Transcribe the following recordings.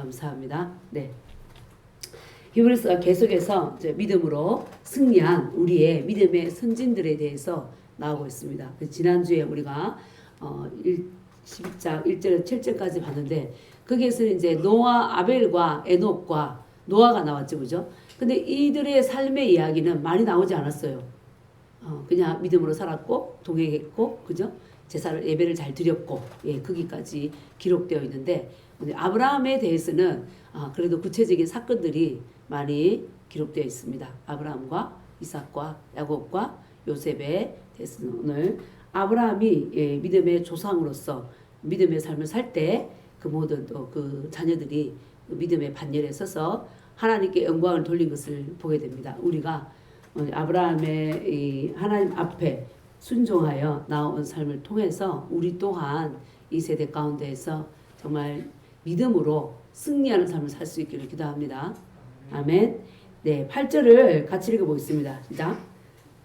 감사합니다. 네. 히브리서가 계속해서 이제 믿음으로 승리한 우리의 믿음의 선진들에 대해서 나오고 있습니다. 지난주에 우리가 12장 1절에서 7절까지 봤는데 거기에서는 이제 노아, 아벨과 에녹과 노아가 나왔죠. 그죠? 근데 이들의 삶의 이야기는 많이 나오지 않았어요. 그냥 믿음으로 살았고 동행했고 그죠? 제사를 예배를 잘 드렸고 예, 거기까지 기록되어 있는데 아브라함에 대해서는 그래도 구체적인 사건들이 많이 기록되어 있습니다. 아브라함과 이삭과 야곱과 요셉에 대해서는 오늘 아브라함이 예, 믿음의 조상으로서 믿음의 삶을 살 때 그 모든 또 그 자녀들이 믿음의 반열에 서서 하나님께 영광을 돌린 것을 보게 됩니다. 우리가 아브라함의 이 하나님 앞에 순종하여 나온 삶을 통해서 우리 또한 이 세대 가운데에서 정말 믿음으로 승리하는 삶을 살 수 있기를 기도합니다. 아멘. 네, 8절을 같이 읽어보겠습니다. 시작.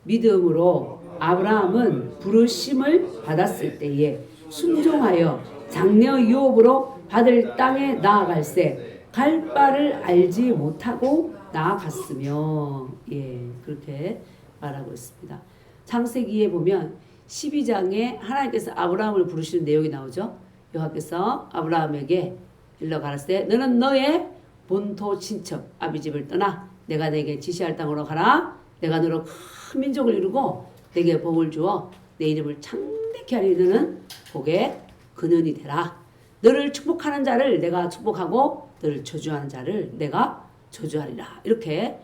믿음으로 아브라함은 부르심을 받았을 때에 순종하여 장래 유업으로 받을 땅에 나아갈새 갈 바를 알지 못하고 나아갔으며 예, 그렇게 말하고 있습니다. 창세기에 보면 12장에 하나님께서 아브라함을 부르시는 내용이 나오죠. 여호와께서 아브라함에게 일러 가라사대 너는 너의 본토 친척 아비집을 떠나 내가 내게 지시할 땅으로 가라. 내가 너로 큰 민족을 이루고 내게 복을 주어 내 이름을 창대케 하리. 너는 복의 근원이 되라. 너를 축복하는 자를 내가 축복하고 너를 저주하는 자를 내가 저주하리라. 이렇게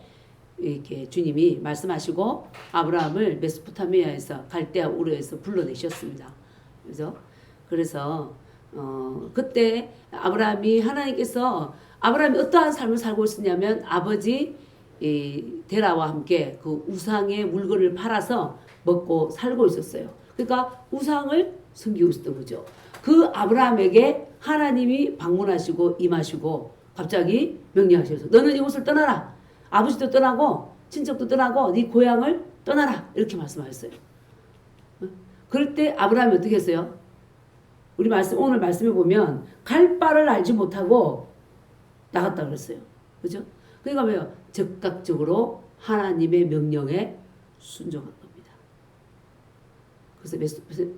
주님이 말씀하시고 아브라함을 메소포타미아에서 갈대아 우르에서 불러내셨습니다. 그래서 그때 하나님께서 아브라함이 어떠한 삶을 살고 있었냐면 아버지 데라와 함께 그 우상의 물건을 팔아서 먹고 살고 있었어요. 그러니까 우상을 섬기고 있었던 거죠. 그 아브라함에게 하나님이 방문하시고 임하시고 갑자기 명령하셔서 너는 이곳을 떠나라. 아버지도 떠나고 친척도 떠나고 네 고향을 떠나라. 이렇게 말씀하셨어요. 그럴 때 아브라함이 어떻게 했어요? 오늘 말씀에 보면 갈 바를 알지 못하고 나갔다 그랬어요. 그죠? 그러니까 왜요? 즉각적으로 하나님의 명령에 순종한 겁니다. 그래서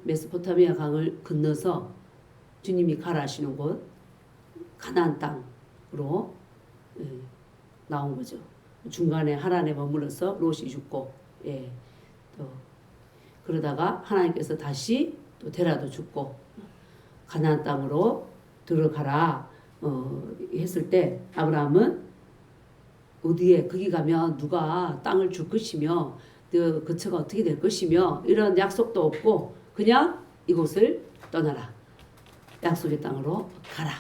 메소포타미아 강을 건너서 주님이 가라 하시는 곳 가나안 땅으로 나온 거죠. 중간에 하란에 머물러서 롯이 죽고 또 그러다가 하나님께서 다시 또 데라도 죽고 가나안 땅으로 들어가라 했을 때 아브라함은 어디에 거기 가면 누가 땅을 줄 것이며 그 거처가 어떻게 될 것이며 이런 약속도 없고 그냥 이곳을 떠나라. 약속의 땅으로 가라.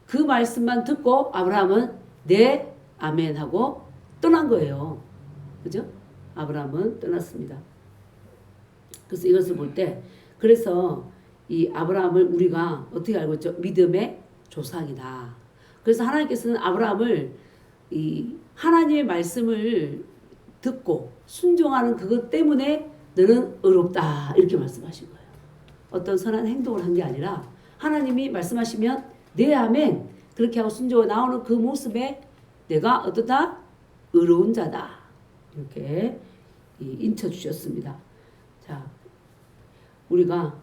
그 말씀만 듣고 아브라함은 네 아멘 하고 떠난 거예요. 그죠? 아브라함은 떠났습니다. 그래서 이것을 볼 때 그래서 이 아브라함을 우리가 어떻게 알고 있죠? 믿음의 조상이다. 그래서 하나님께서는 아브라함을 이 하나님의 말씀을 듣고 순종하는 그것 때문에 너는 의롭다 이렇게 말씀하신 거예요. 어떤 선한 행동을 한 게 아니라 하나님이 말씀하시면 네 아멘 그렇게 하고 순종해 나오는 그 모습에 내가 어떠다? 의로운 자다. 이렇게 인쳐 주셨습니다. 자, 우리가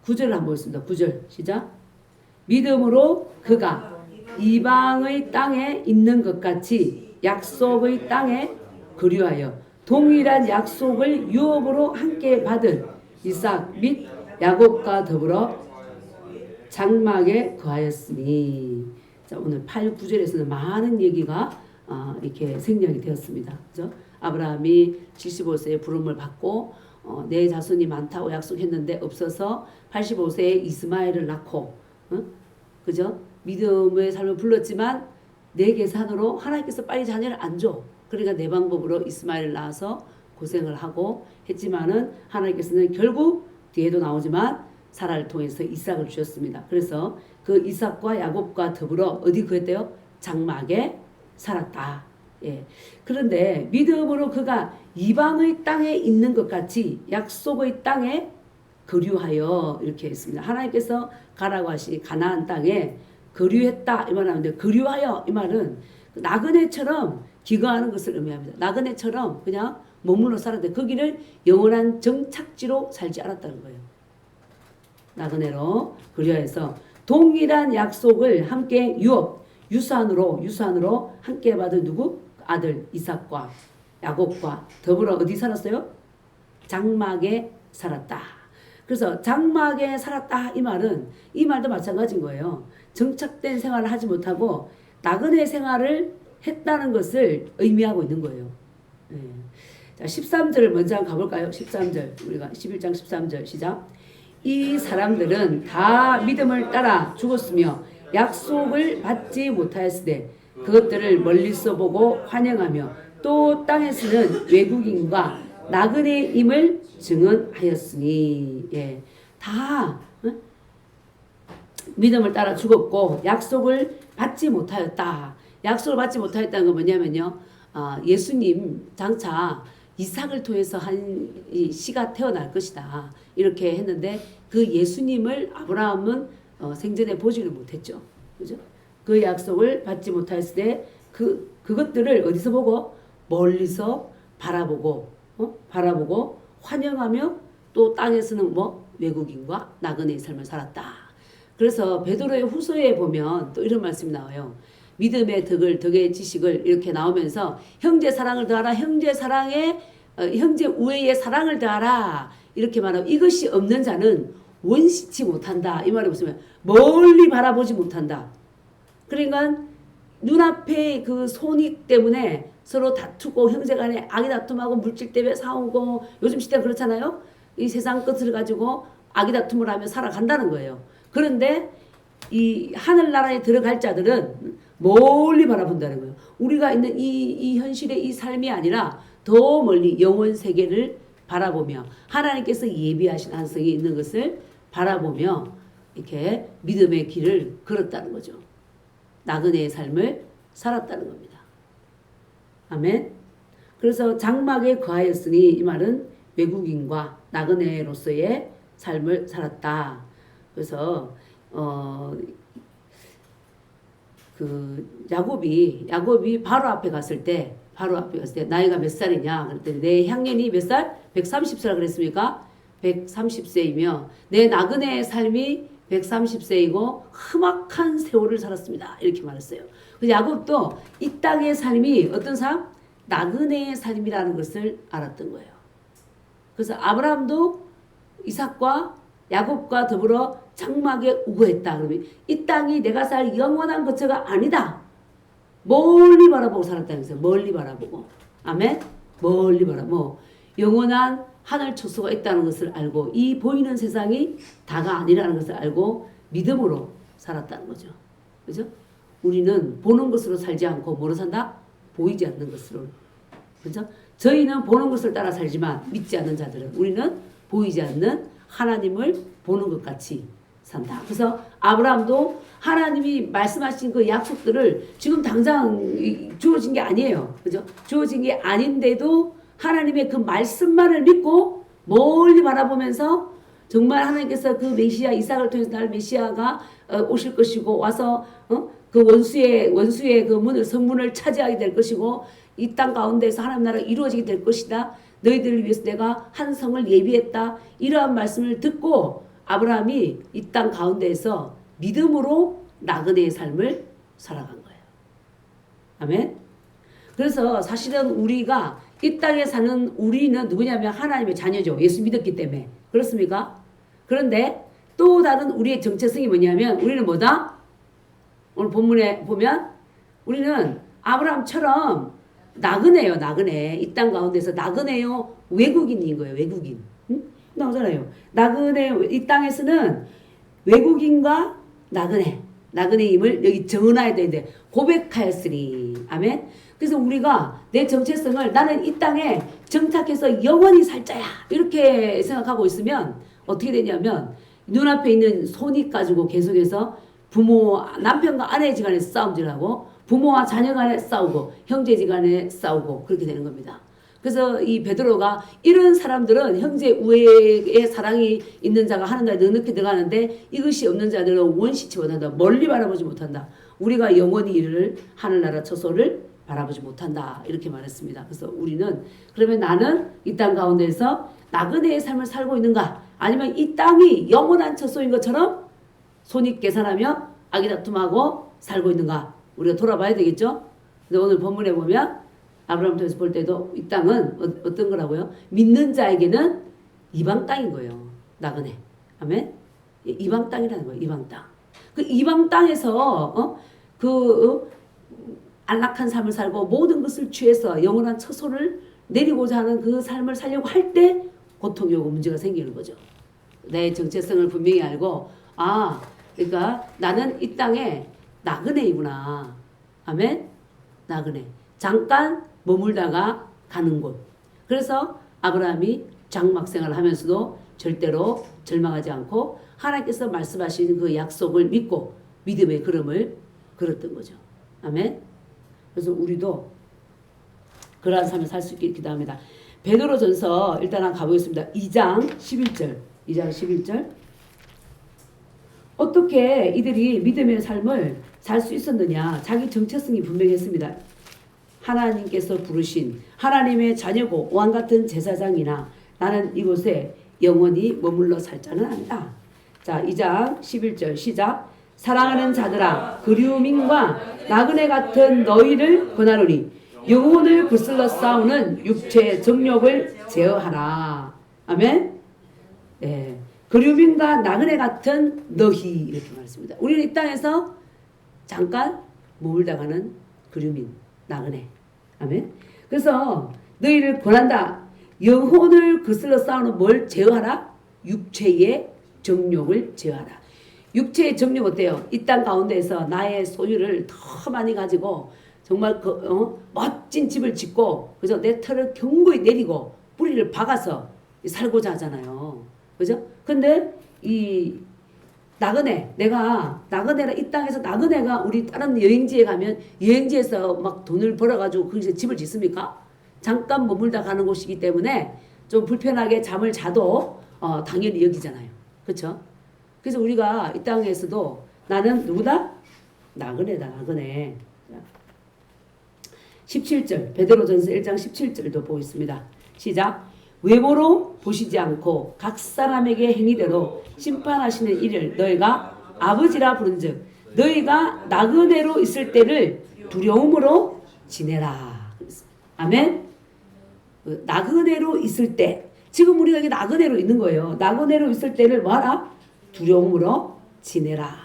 9절을 한번 보겠습니다. 9절 시작. 믿음으로 그가 이방의 땅에 있는 것 같이 약속의 땅에 그리하여 동일한 약속을 유업으로 함께 받은 이삭 및 야곱과 더불어 장막에 거하였으니. 자, 오늘 8, 9절에서는 많은 얘기가 이렇게 생략이 되었습니다. 그죠? 아브라함이 75세에 부름을 받고 내 자손이 많다고 약속했는데 없어서 85세에 이스마엘을 낳고 그죠? 믿음의 삶을 불렀지만 내 계산으로 하나님께서 빨리 자녀를 안 줘. 그러니까 내 방법으로 이스마엘을 낳아서 고생을 하고 했지만은 하나님께서는 결국 뒤에도 나오지만 사라를 통해서 이삭을 주셨습니다. 그래서 그 이삭과 야곱과 더불어 어디 그랬대요? 장막에 살았다. 예. 그런데 믿음으로 그가 이방의 땅에 있는 것 같이 약속의 땅에 거류하여 이렇게 했습니다. 하나님께서 가라고 하시 가나안 땅에 거류했다 이 말하는데 거류하여 이 말은 나그네처럼 기거하는 것을 의미합니다. 나그네처럼 그냥 머물러 살았는데 거기를 영원한 정착지로 살지 않았다는 거예요. 나그네로 거류하여서 동일한 약속을 함께 유산으로 함께 받은 누구? 아들 이삭과 야곱과 더불어 어디 살았어요? 장막에 살았다. 그래서 장막에 살았다 이 말도 마찬가지인 거예요. 정착된 생활을 하지 못하고 나그네 생활을 했다는 것을 의미하고 있는 거예요. 네. 자, 13절을 먼저 한번 가볼까요? 13절 우리가 11장 13절 시작. 이 사람들은 다 믿음을 따라 죽었으며 약속을 받지 못하였으되 그것들을 멀리서 보고 환영하며 또 땅에서는 외국인과 나그네임을 증언하였으니 예, 다 믿음을 따라 죽었고 약속을 받지 못하였다. 약속을 받지 못하였다는 건 뭐냐면요. 예수님 장차 이삭을 통해서 한 씨가 태어날 것이다. 이렇게 했는데 그 예수님을 아브라함은 생전에 보지를 못했죠. 그죠? 그 약속을 받지 못했을 때 그것들을 어디서 보고? 멀리서 바라보고 환영하며 또 땅에서는 외국인과 나그네의 삶을 살았다. 그래서 베드로의 후서에 보면 또 이런 말씀이 나와요. 믿음의 덕의 지식을 이렇게 나오면서 형제 사랑을 더하라. 형제 우애의 사랑을 더하라. 이렇게 말하고 이것이 없는 자는 원시치 못한다. 이 말이 무슨 말이야? 멀리 바라보지 못한다. 그러니까 눈앞에 그 손익 때문에 서로 다투고 형제간에 악의 다툼하고 물질 때문에 싸우고 요즘 시대가 그렇잖아요. 이 세상 것을 가지고 악의 다툼을 하며 살아간다는 거예요. 그런데 이 하늘나라에 들어갈 자들은 멀리 바라본다는 거예요. 우리가 있는 이 현실의 이 삶이 아니라 더 멀리 영원 세계를 바라보며 하나님께서 예비하신 안성이 있는 것을 바라보며 이렇게 믿음의 길을 걸었다는 거죠. 나그네의 삶을 살았다는 겁니다. 아멘. 그래서 장막에 거하였으니 이 말은 외국인과 나그네로서의 삶을 살았다. 그래서 야곱이 바로 앞에 갔을 때 나이가 몇 살이냐 그랬더니 내 향년이 몇 살? 130세라 그랬습니까? 130세이며 내 나그네의 삶이 130세이고 험악한 세월을 살았습니다. 이렇게 말했어요. 그래서 야곱도 이 땅의 삶이 어떤 삶? 나그네의 삶이라는 것을 알았던 거예요. 그래서 아브라함도 이삭과 야곱과 더불어 장막에 우거했다. 그러면 이 땅이 내가 살 영원한 거처가 아니다. 멀리 바라보고 살았다는 거예요. 멀리 바라보고. 아멘? 멀리 바라보고. 영원한 하늘 초소가 있다는 것을 알고 이 보이는 세상이 다가 아니라는 것을 알고 믿음으로 살았다는 거죠. 그죠? 우리는 보는 것으로 살지 않고 뭐로 산다? 보이지 않는 것으로. 그죠? 저희는 보는 것을 따라 살지만 믿지 않는 자들은 우리는 보이지 않는 하나님을 보는 것 같이 산다. 그래서 아브라함도 하나님이 말씀하신 그 약속들을 지금 당장 주어진 게 아니에요. 그죠? 주어진 게 아닌데도 하나님의 그 말씀만을 믿고 멀리 바라보면서 정말 하나님께서 그 메시아 이삭을 통해서 날 메시아가 오실 것이고 와서 그 원수의 그 성문을 차지하게 될 것이고 이 땅 가운데서 하나님 나라가 이루어지게 될 것이다. 너희들을 위해서 내가 한 성을 예비했다. 이러한 말씀을 듣고 아브라함이 이 땅 가운데에서 믿음으로 나그네의 삶을 살아간 거예요. 아멘. 그래서 사실은 우리가 이 땅에 사는 우리는 누구냐면 하나님의 자녀죠. 예수 믿었기 때문에. 그렇습니까? 그런데 또 다른 우리의 정체성이 뭐냐면 우리는 뭐다? 오늘 본문에 보면 우리는 아브라함처럼 나그네요. 나그네. 이 땅 가운데서 나그네요. 외국인인 거예요. 외국인. 응? 나오잖아요. 나그네 이 땅에서는 외국인과 나그네임을 여기 정언해야 되는데 고백하였으니. 아멘. 그래서 우리가 내 정체성을 나는 이 땅에 정착해서 영원히 살 자야. 이렇게 생각하고 있으면 어떻게 되냐면 눈앞에 있는 손익 가지고 계속해서 남편과 아내지간에 싸움질하고 부모와 자녀간에 싸우고 형제지간에 싸우고 그렇게 되는 겁니다. 그래서 이 베드로가 이런 사람들은 형제 우애의 사랑이 있는 자가 하는 나라에 넉넉히 들어가는데 이것이 없는 자들은 원시치 못한다. 멀리 바라보지 못한다. 우리가 영원히 이를 하늘나라 처소를 바라보지 못한다. 이렇게 말했습니다. 그래서 우리는 그러면 나는 이 땅 가운데서 나그네의 삶을 살고 있는가? 아니면 이 땅이 영원한 처소인 것처럼 손익 계산하며 아기다툼하고 살고 있는가? 우리가 돌아봐야 되겠죠? 근데 오늘 본문에 보면 아브라함 통해서 볼 때도 이 땅은 어떤 거라고요? 믿는 자에게는 이방 땅인 거예요. 나그네. 아멘? 이방 땅이라는 거예요. 이방 땅. 그 이방 땅에서 안락한 삶을 살고 모든 것을 취해서 영원한 처소를 내리고자 하는 그 삶을 살려고 할 때 고통이 오고 문제가 생기는 거죠. 내 정체성을 분명히 알고 그러니까 나는 이 땅에 나그네이구나. 아멘? 나그네. 잠깐 머물다가 가는 곳. 그래서 아브라함이 장막 생활을 하면서도 절대로 절망하지 않고 하나님께서 말씀하신 그 약속을 믿고 믿음의 걸음을 걸었던 거죠. 아멘. 그래서 우리도 그러한 삶을 살 수 있게 기도합니다. 베드로전서 일단 한번 가보겠습니다. 2장 11절. 2장 11절. 어떻게 이들이 믿음의 삶을 살 수 있었느냐. 자기 정체성이 분명했습니다. 하나님께서 부르신 하나님의 자녀고 왕같은 제사장이나 나는 이곳에 영원히 머물러 살 자는 아니다. 자, 2장 11절 시작. 사랑하는 자들아 그리움인과 나그네 같은 너희를 권하노니 영혼을 거슬러 싸우는 육체의 정욕을 제어하라. 아멘. 네. 그리움인과 나그네 같은 너희 이렇게 말했습니다. 우리는 이 땅에서 잠깐 머물다가는 그리움인 나그네. 아멘. 그래서 너희를 권한다. 영혼을 거슬러 싸우는 뭘 제어하라? 육체의 정욕을 제어하라. 육체의 정욕 어때요? 이 땅 가운데에서 나의 소유를 더 많이 가지고 정말 멋진 집을 짓고 그죠? 내 털을 견고히 내리고 뿌리를 박아서 살고자 하잖아요. 그죠? 근데 이 나그네, 내가 나그네라 이 땅에서 나그네가 우리 다른 여행지에 가면 여행지에서 막 돈을 벌어가지고 거기서 집을 짓습니까? 잠깐 머물다 가는 곳이기 때문에 좀 불편하게 잠을 자도 당연히 여기잖아요. 그렇죠? 그래서 우리가 이 땅에서도 나는 누구다? 나그네다. 나그네. 17절 베드로전서 1장 17절도 보겠습니다. 시작. 외모로 보시지 않고 각 사람에게 행위대로 심판하시는 이를 너희가 아버지라 부른즉 너희가 나그네로 있을 때를 두려움으로 지내라. 아멘. 나그네로 있을 때 지금 우리가 여기 나그네로 있는 거예요. 나그네로 있을 때를 뭐하라? 두려움으로 지내라.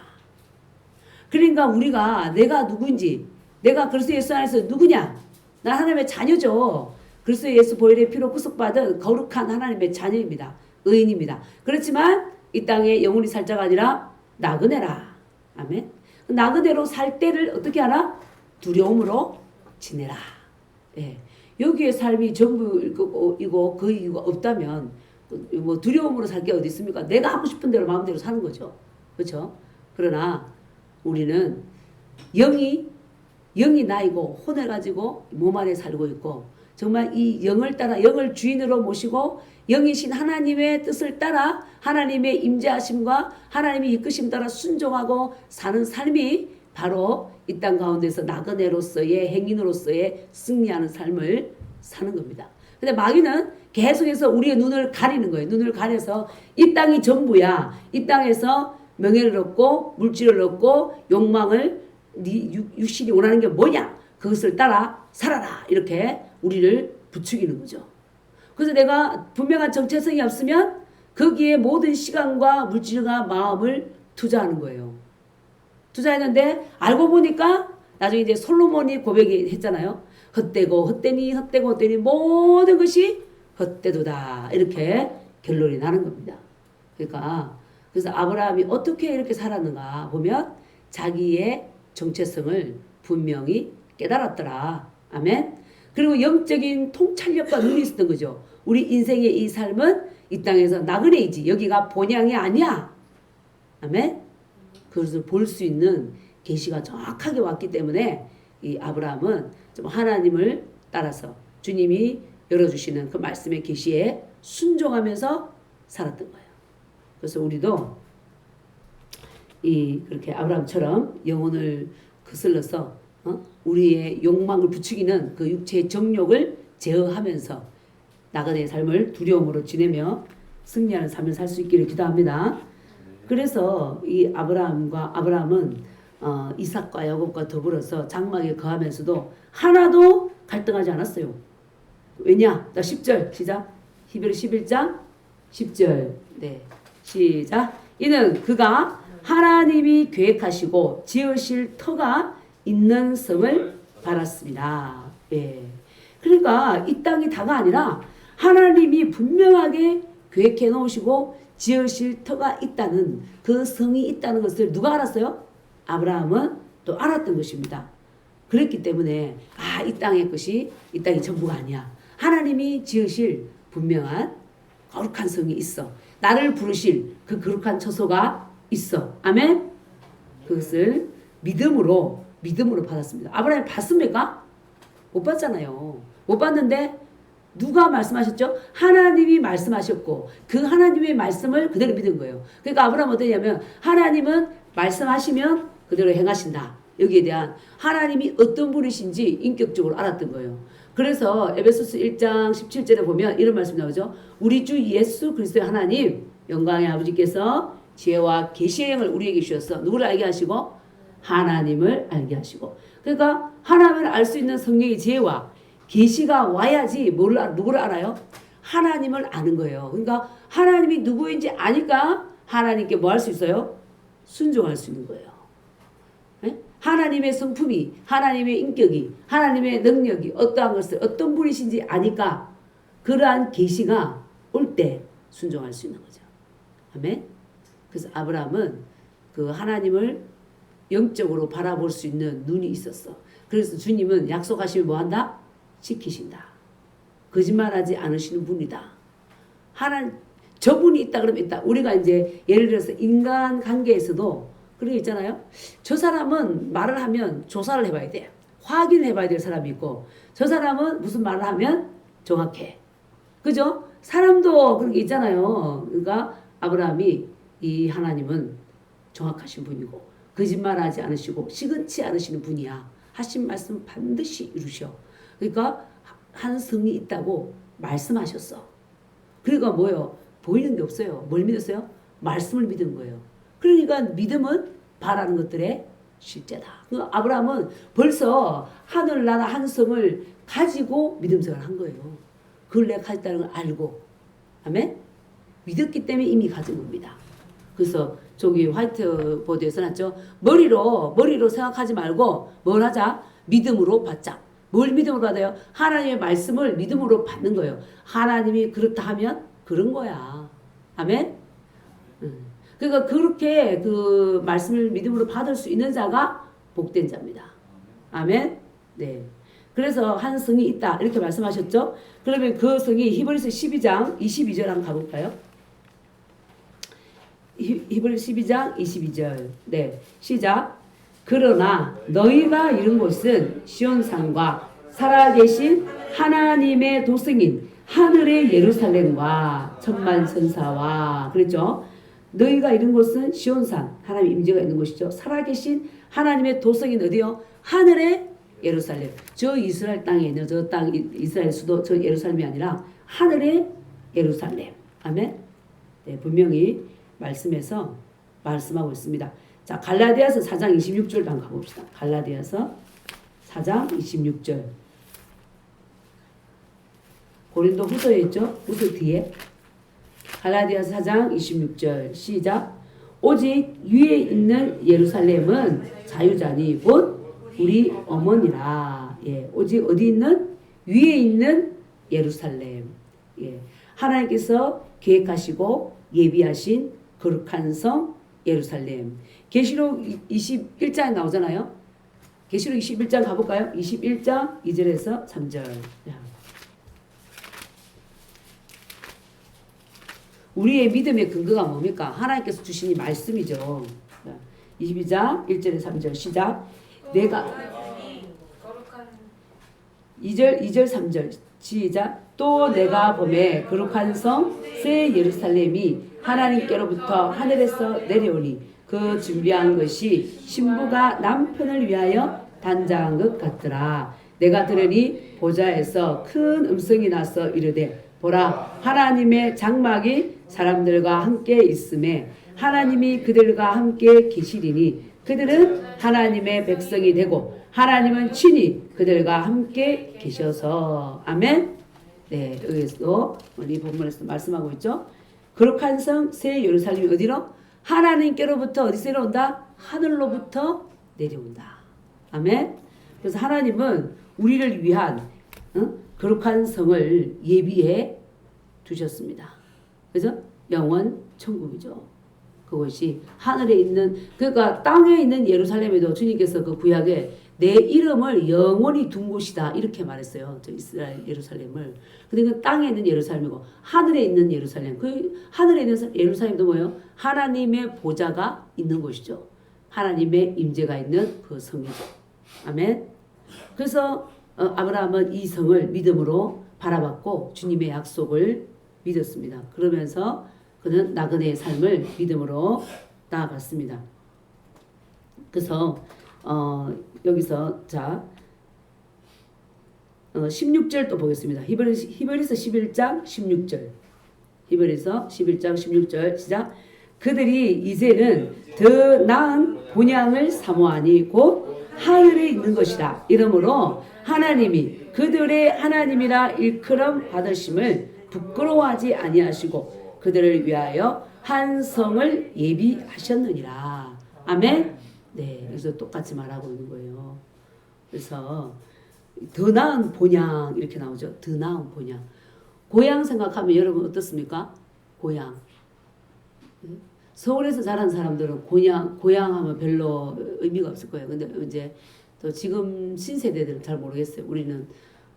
그러니까 우리가 내가 누구인지 내가 그리스도 예수 안에서 누구냐? 나 하나님의 자녀죠. 그리스도 예수 보혈의 피로 구속받은 거룩한 하나님의 자녀입니다. 의인입니다. 그렇지만 이 땅에 영혼이 살 자가 아니라 나그네라. 아멘. 나그네로 살 때를 어떻게 하라? 두려움으로 지내라. 예. 여기에 삶이 전부이고 그 이유가 없다면 뭐 두려움으로 살 게 어디 있습니까? 내가 하고 싶은 대로 마음대로 사는 거죠. 그렇죠? 그러나 우리는 영이 나이고 혼을 가지고 몸 안에 살고 있고 정말 이 영을 따라 영을 주인으로 모시고 영이신 하나님의 뜻을 따라 하나님의 임재하심과 하나님의 이끄심 따라 순종하고 사는 삶이 바로 이 땅 가운데서 나그네로서의 행인으로서의 승리하는 삶을 사는 겁니다. 근데 마귀는 계속해서 우리의 눈을 가리는 거예요. 눈을 가려서 이 땅이 전부야. 이 땅에서 명예를 얻고 물질을 얻고 욕망을 네 육신이 원하는 게 뭐냐? 그것을 따라 살아라. 이렇게 우리를 부추기는 거죠. 그래서 내가 분명한 정체성이 없으면 거기에 모든 시간과 물질과 마음을 투자하는 거예요. 투자했는데 알고 보니까 나중에 이제 솔로몬이 고백했잖아요. 헛되니 모든 것이 헛되도다. 이렇게 결론이 나는 겁니다. 그러니까 그래서 아브라함이 어떻게 이렇게 살았는가 보면 자기의 정체성을 분명히 깨달았더라. 아멘. 그리고 영적인 통찰력과 눈이 있었던 거죠. 우리 인생의 이 삶은 이 땅에서 나그네이지 여기가 본향이 아니야. 아멘. 그것을 볼 수 있는 계시가 정확하게 왔기 때문에 이 아브라함은 좀 하나님을 따라서 주님이 열어주시는 그 말씀의 계시에 순종하면서 살았던 거예요. 그래서 우리도 그렇게 아브라함처럼 영혼을 거슬러서 우리의 욕망을 부추기는 그 육체의 정욕을 제어하면서 나그네의 삶을 두려움으로 지내며 승리하는 삶을 살 수 있기를 기도합니다. 그래서 이 아브라함은 이삭과 야곱과 더불어서 장막에 거하면서도 하나도 갈등하지 않았어요. 왜냐? 자, 10절 시작. 히브리 11장 10절. 네. 시작. 이는 그가 하나님이 계획하시고 지으실 터가 있는 성을 바랐습니다. 예. 그러니까 이 땅이 다가 아니라 하나님이 분명하게 계획해 놓으시고 지으실 터가 있다는 그 성이 있다는 것을 누가 알았어요? 아브라함은 또 알았던 것입니다. 그렇기 때문에 이 땅의 것이 이 땅이 전부가 아니야. 하나님이 지으실 분명한 거룩한 성이 있어. 나를 부르실 그 거룩한 처소가 있어. 아멘? 그것을 믿음으로 받았습니다. 아브라함이 봤습니까? 못 봤잖아요. 못 봤는데 누가 말씀하셨죠? 하나님이 말씀하셨고 그 하나님의 말씀을 그대로 믿은 거예요. 그러니까 아브라함은 어떠냐면 하나님은 말씀하시면 그대로 행하신다. 여기에 대한 하나님이 어떤 분이신지 인격적으로 알았던 거예요. 그래서 에베소서 1장 17절에 보면 이런 말씀 나오죠. 우리 주 예수 그리스도의 하나님 영광의 아버지께서 지혜와 계시의 영을 우리에게 주셔서 누구를 알게 하시고 하나님을 알게 하시고 그러니까 하나님을 알 수 있는 성령의 지혜와 계시가 와야지 누구를 알아요? 하나님을 아는 거예요. 그러니까 하나님이 누구인지 아니까 하나님께 뭐 할 수 있어요? 순종할 수 있는 거예요. 네? 하나님의 성품이 하나님의 인격이 하나님의 능력이 어떠한 것을 어떤 분이신지 아니까 그러한 계시가 올 때 순종할 수 있는 거죠. 아멘. 그래서 아브라함은 그 하나님을 영적으로 바라볼 수 있는 눈이 있었어. 그래서 주님은 약속하시면 뭐 한다? 지키신다. 거짓말하지 않으시는 분이다. 저분이 있다 그러면 있다. 우리가 이제 예를 들어서 인간 관계에서도 그런 게 있잖아요. 저 사람은 말을 하면 조사를 해봐야 돼. 확인해봐야 될 사람이 있고 저 사람은 무슨 말을 하면 정확해. 그죠? 사람도 그런 게 있잖아요. 그러니까 아브라함이 이 하나님은 정확하신 분이고 거짓말하지 않으시고 시건치 않으시는 분이야. 하신 말씀 반드시 이루셔. 그러니까 한 성이 있다고 말씀하셨어. 그러니까 뭐예요? 보이는 게 없어요. 뭘 믿었어요? 말씀을 믿은 거예요. 그러니까 믿음은 바라는 것들의 실제다. 그 아브라함은 벌써 하늘나라 한 성을 가지고 믿음 생활을 한 거예요. 그걸 내가 가졌다는 걸 알고. 아멘? 믿었기 때문에 이미 가진 겁니다. 그래서 저기 화이트보드에 써놨죠. 머리로 생각하지 말고 뭘 하자? 믿음으로 받자. 뭘 믿음으로 받아요? 하나님의 말씀을 믿음으로 받는 거예요. 하나님이 그렇다 하면 그런 거야. 아멘? 그러니까 그렇게 그 말씀을 믿음으로 받을 수 있는 자가 복된 자입니다. 아멘? 네. 그래서 한 성이 있다. 이렇게 말씀하셨죠? 그러면 그 성이 히브리서 12장 22절 한번 가볼까요? 히브리 12장 22절. 네. 시작. 그러나 너희가 이룬 곳은 시온산과 살아계신 하나님의 도성인 하늘의 예루살렘과 천만 천사와 그랬죠. 너희가 이룬 곳은 시온산 하나님의 임재가 있는 곳이죠. 살아계신 하나님의 도성인 어디요? 하늘의 예루살렘. 저 이스라엘 땅에 있는 저 땅 이스라엘 수도 저 예루살렘이 아니라 하늘의 예루살렘. 아멘. 네, 분명히 말씀에서 말씀하고 있습니다. 자, 갈라디아서 4장 26절 한번 가봅시다. 갈라디아서 4장 26절. 고린도 후서에 있죠? 후서 뒤에. 갈라디아서 4장 26절. 시작. 오직 위에 있는 예루살렘은 자유자니 곧 우리 어머니라. 예, 오직 어디 있는? 위에 있는 예루살렘. 예, 하나님께서 계획하시고 예비하신 거룩한 성 예루살렘. 계시록 21장에 나오잖아요. 계시록 21장 가볼까요? 21장 2절에서 3절. 우리의 믿음의 근거가 뭡니까? 하나님께서 주신 이 말씀이죠. 22장 1절에 3절 시작. 내가 2절 3절 시작. 또 내가 보매 거룩한 성 새 예루살렘이 하나님께로부터 하늘에서 내려오니 그 준비한 것이 신부가 남편을 위하여 단장한 것 같더라. 내가 들으니 보좌에서 큰 음성이 나서 이르되 보라 하나님의 장막이 사람들과 함께 있음에 하나님이 그들과 함께 계시리니 그들은 하나님의 백성이 되고 하나님은 친히 그들과 함께 계셔서 아멘. 네, 여기서 우리 본문에서 말씀하고 있죠. 거룩한 성 새 예루살렘이 어디로? 하나님께로부터 어디서 내려온다? 하늘로부터 내려온다. 아멘. 그래서 하나님은 우리를 위한 거룩한 성을 예비해 두셨습니다. 그죠? 영원 천국이죠. 그것이 하늘에 있는 그러니까 땅에 있는 예루살렘에도 주님께서 그 구약에 내 이름을 영원히 둔 곳이다 이렇게 말했어요. 저 이스라엘 예루살렘을. 근데 그 땅에 있는 예루살렘이고 하늘에 있는 예루살렘. 그 하늘에 있는 예루살렘도 뭐예요? 하나님의 보좌가 있는 곳이죠. 하나님의 임재가 있는 그 성이죠. 아멘. 그래서 아브라함은 이 성을 믿음으로 바라봤고 주님의 약속을 믿었습니다. 그러면서 그는 나그네의 삶을 믿음으로 나아갔습니다. 그래서 여기서 자 16절 또 보겠습니다. 히브리서 11장 16절. 히브리서 11장 16절 시작. 그들이 이제는 더 나은 본향을 사모하니 곧 하늘에 있는 것이다. 이러므로 하나님이 그들의 하나님이라 일컬음 받으심을 부끄러워하지 아니하시고 그들을 위하여 한 성을 예비하셨느니라. 아멘. 네, 여기서 똑같이 말하고 있는 거예요. 그래서 더 나은 본향 이렇게 나오죠. 더 나은 본향. 고향 생각하면 여러분 어떻습니까? 고향. 서울에서 자란 사람들은 고향하면 별로 의미가 없을 거예요. 근데 이제 또 지금 신세대들은 잘 모르겠어요. 우리는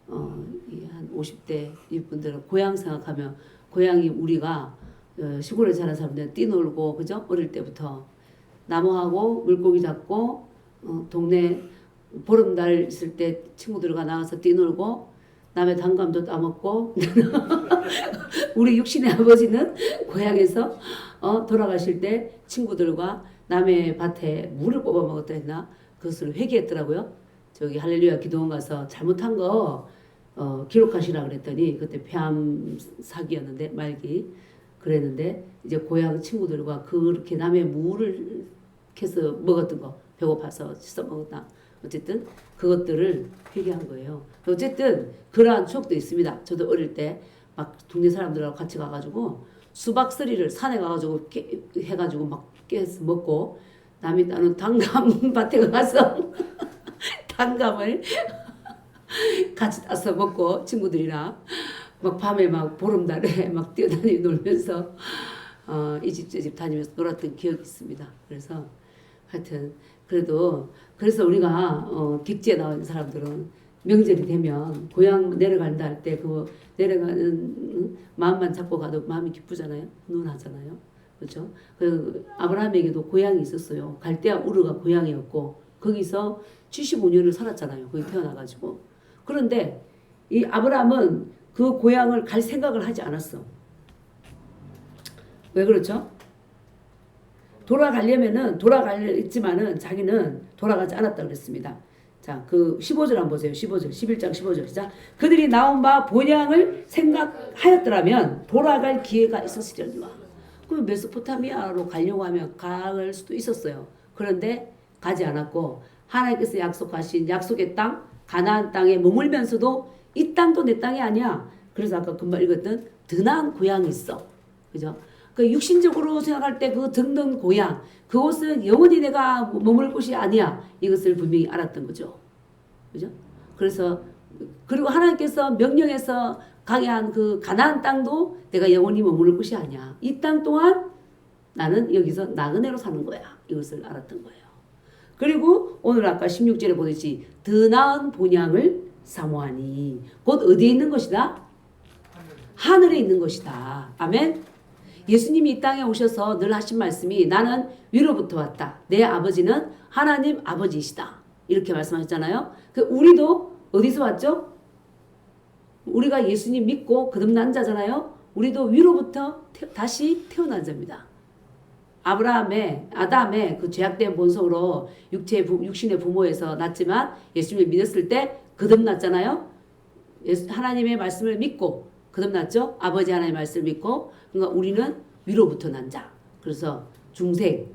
한 50대 이분들은 고향 생각하면 고향이 우리가 시골에 자란 사람들은 뛰놀고 그죠? 어릴 때부터 나무하고 물고기 잡고 동네 보름달 있을 때 친구들과 나가서 뛰놀고 남의 단감도 따먹고 우리 육신의 아버지는 고향에서 돌아가실 때 친구들과 남의 밭에 물을 뽑아 먹었다 했나 그것을 회개했더라고요. 저기 할렐루야 기도원 가서 잘못한 거 기록하시라 그랬더니 그때 폐암 사기였는데 말기 그랬는데 이제 고향 친구들과 그렇게 남의 물을 캐서 먹었던 거 배고파서 씻어 먹었다. 어쨌든 그것들을 회개한 거예요. 어쨌든 그러한 추억도 있습니다. 저도 어릴 때 막 동네 사람들하고 같이 가가지고 수박쓰리를 산에 가가지고 해가지고 막 깨서 먹고 남이 따는 단감 밭에 가서 단감을 같이 따서 먹고 친구들이랑 막 밤에 막 보름달에 막 뛰어다니 놀면서 이 집 저 집 다니면서 놀았던 기억이 있습니다. 그래서 하여튼 그래서 우리가 객지에 나온 사람들은 명절이 되면 고향 내려간다 할 때 그 내려가는 마음만 잡고 가도 마음이 기쁘잖아요. 훈훈하잖아요. 그렇죠? 그 아브라함에게도 고향이 있었어요. 갈대아 우르가 고향이었고 거기서 75년을 살았잖아요. 거기 태어나가지고. 그런데 이 아브라함은 그 고향을 갈 생각을 하지 않았어. 왜 그렇죠? 돌아가려있지만은 자기는 돌아가지 않았다 그랬습니다. 자, 그 15절 한번 보세요. 15절, 11장 15절. 자, 그들이 나온 바 본향을 생각하였더라면 돌아갈 기회가 있었으려니와. 그럼 메소포타미아로 가려고 하면 갈 수도 있었어요. 그런데 가지 않았고 하나님께서 약속하신 약속의 땅, 가나안 땅에 머물면서도 이 땅도 내 땅이 아니야. 그래서 아까 금방 읽었던 더 나은 고향이 있어. 그죠? 그 육신적으로 생각할 때 그 듣는 고향, 그곳은 영원히 내가 머물 곳이 아니야. 이것을 분명히 알았던 거죠. 그죠? 그래서, 그리고 하나님께서 명령해서 가게 한 그 가나안 땅도 내가 영원히 머물 곳이 아니야. 이 땅 동안 나는 여기서 나그네로 사는 거야. 이것을 알았던 거예요. 그리고 오늘 아까 16절에 보듯이 더 나은 본향을 사모하니 곧 어디에 있는 것이다? 하늘에 있는 것이다. 아멘. 예수님이 이 땅에 오셔서 늘 하신 말씀이 나는 위로부터 왔다. 내 아버지는 하나님 아버지이시다. 이렇게 말씀하셨잖아요. 우리도 어디서 왔죠? 우리가 예수님 믿고 거듭난 자잖아요. 우리도 위로부터 다시 태어난 자입니다. 아담의 그 죄악된 본성으로 육신의 부모에서 났지만 예수님을 믿었을 때 거듭났잖아요. 하나님의 말씀을 믿고 거듭났죠. 아버지 하나님의 말씀을 믿고. 그러니까 우리는 위로부터 난 자. 그래서 중생,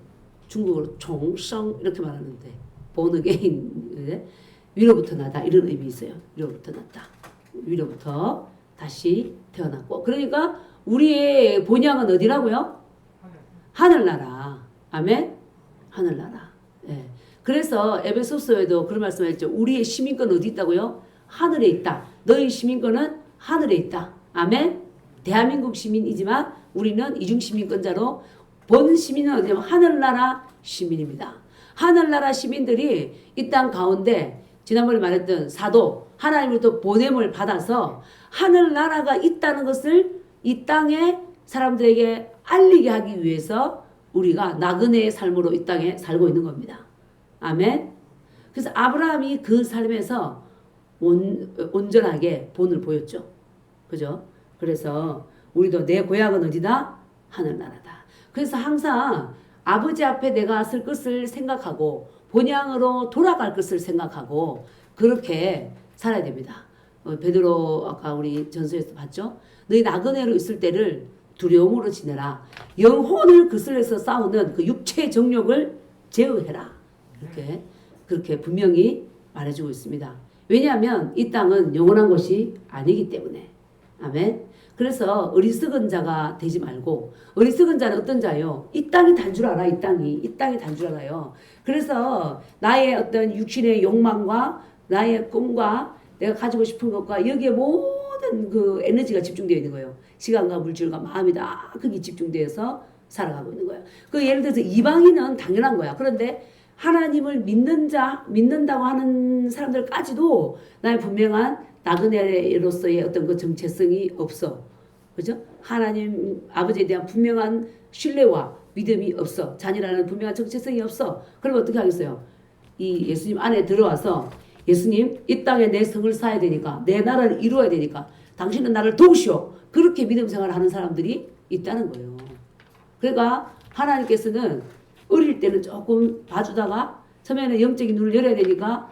중국어로 종성 이렇게 말하는데 born again, 위로부터 나다 이런 의미 있어요. 위로부터 났다. 위로부터 다시 태어났고. 그러니까 우리의 본향은 어디라고요? 하늘나라. 아멘? 하늘나라. 예. 그래서 에베소서에도 그런 말씀을 했죠. 우리의 시민권 어디 있다고요? 하늘에 있다. 너희 시민권은 하늘에 있다. 아멘? 대한민국 시민이지만 우리는 이중시민권자로 본 시민은 어디냐면 하늘나라 시민입니다. 하늘나라 시민들이 이 땅 가운데 지난번에 말했던 사도 하나님으로부터 보냄을 받아서 하늘나라가 있다는 것을 이 땅에 사람들에게 알리게 하기 위해서 우리가 나그네의 삶으로 이 땅에 살고 있는 겁니다. 아멘. 그래서 아브라함이 그 삶에서 온전하게 본을 보였죠. 그죠? 그래서 우리도 내 고향은 어디다? 하늘나라다. 그래서 항상 아버지 앞에 내가 쓸 것을 생각하고 본향으로 돌아갈 것을 생각하고 그렇게 살아야 됩니다. 베드로 아까 우리 전서에서 봤죠? 너희 나그네로 있을 때를 두려움으로 지내라. 영혼을 거슬려서 싸우는 그 육체의 정욕을 제어해라. 그렇게 분명히 말해주고 있습니다. 왜냐하면 이 땅은 영원한 것이 아니기 때문에. 아멘. 그래서 어리석은 자가 되지 말고, 어리석은 자는 어떤 자요? 이 땅이 단 줄 알아. 이 땅이 단 줄 알아요. 그래서 나의 어떤 육신의 욕망과 나의 꿈과 내가 가지고 싶은 것과 여기에 모든 그 에너지가 집중되어 있는 거예요. 시간과 물질과 마음이 다 거기 집중되어서 살아가고 있는 거예요. 그 예를 들어서 이방인은 당연한 거야. 그런데 하나님을 믿는다고 하는 사람들까지도 나의 분명한 나그네로서의 어떤 그 정체성이 없어. 그죠? 하나님 아버지에 대한 분명한 신뢰와 믿음이 없어. 자녀라는 분명한 정체성이 없어. 그럼 어떻게 하겠어요? 이 예수님 안에 들어와서 예수님 이 땅에 내 성을 쌓아야 되니까 내 나라를 이루어야 되니까 당신은 나를 도우시오. 그렇게 믿음 생활을 하는 사람들이 있다는 거예요. 그러니까 하나님께서는 어릴 때는 조금 봐주다가 처음에는 영적인 눈을 열어야 되니까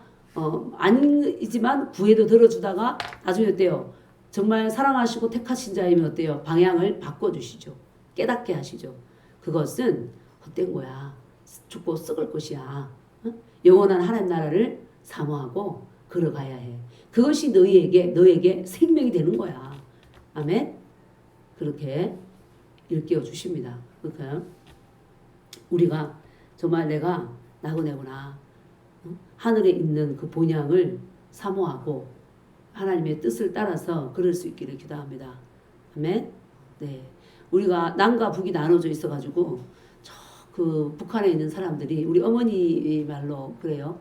아니지만 구애도 들어주다가 나중에 어때요? 정말 사랑하시고 택하신 자이면 어때요? 방향을 바꿔주시죠. 깨닫게 하시죠. 그것은 헛된 거야. 죽고 썩을 것이야. 영원한 하나님 나라를 사모하고 걸어가야 해. 그것이 너에게 생명이 되는 거야. 아멘? 그렇게 일깨워 주십니다. 그러니까 우리가 정말 내가 나그네구나. 하늘에 있는 그 본향을 사모하고 하나님의 뜻을 따라서 걸을 수 있기를 기도합니다. 아멘? 네. 우리가 남과 북이 나눠져 있어가지고 그 북한에 있는 사람들이 우리 어머니 말로 그래요.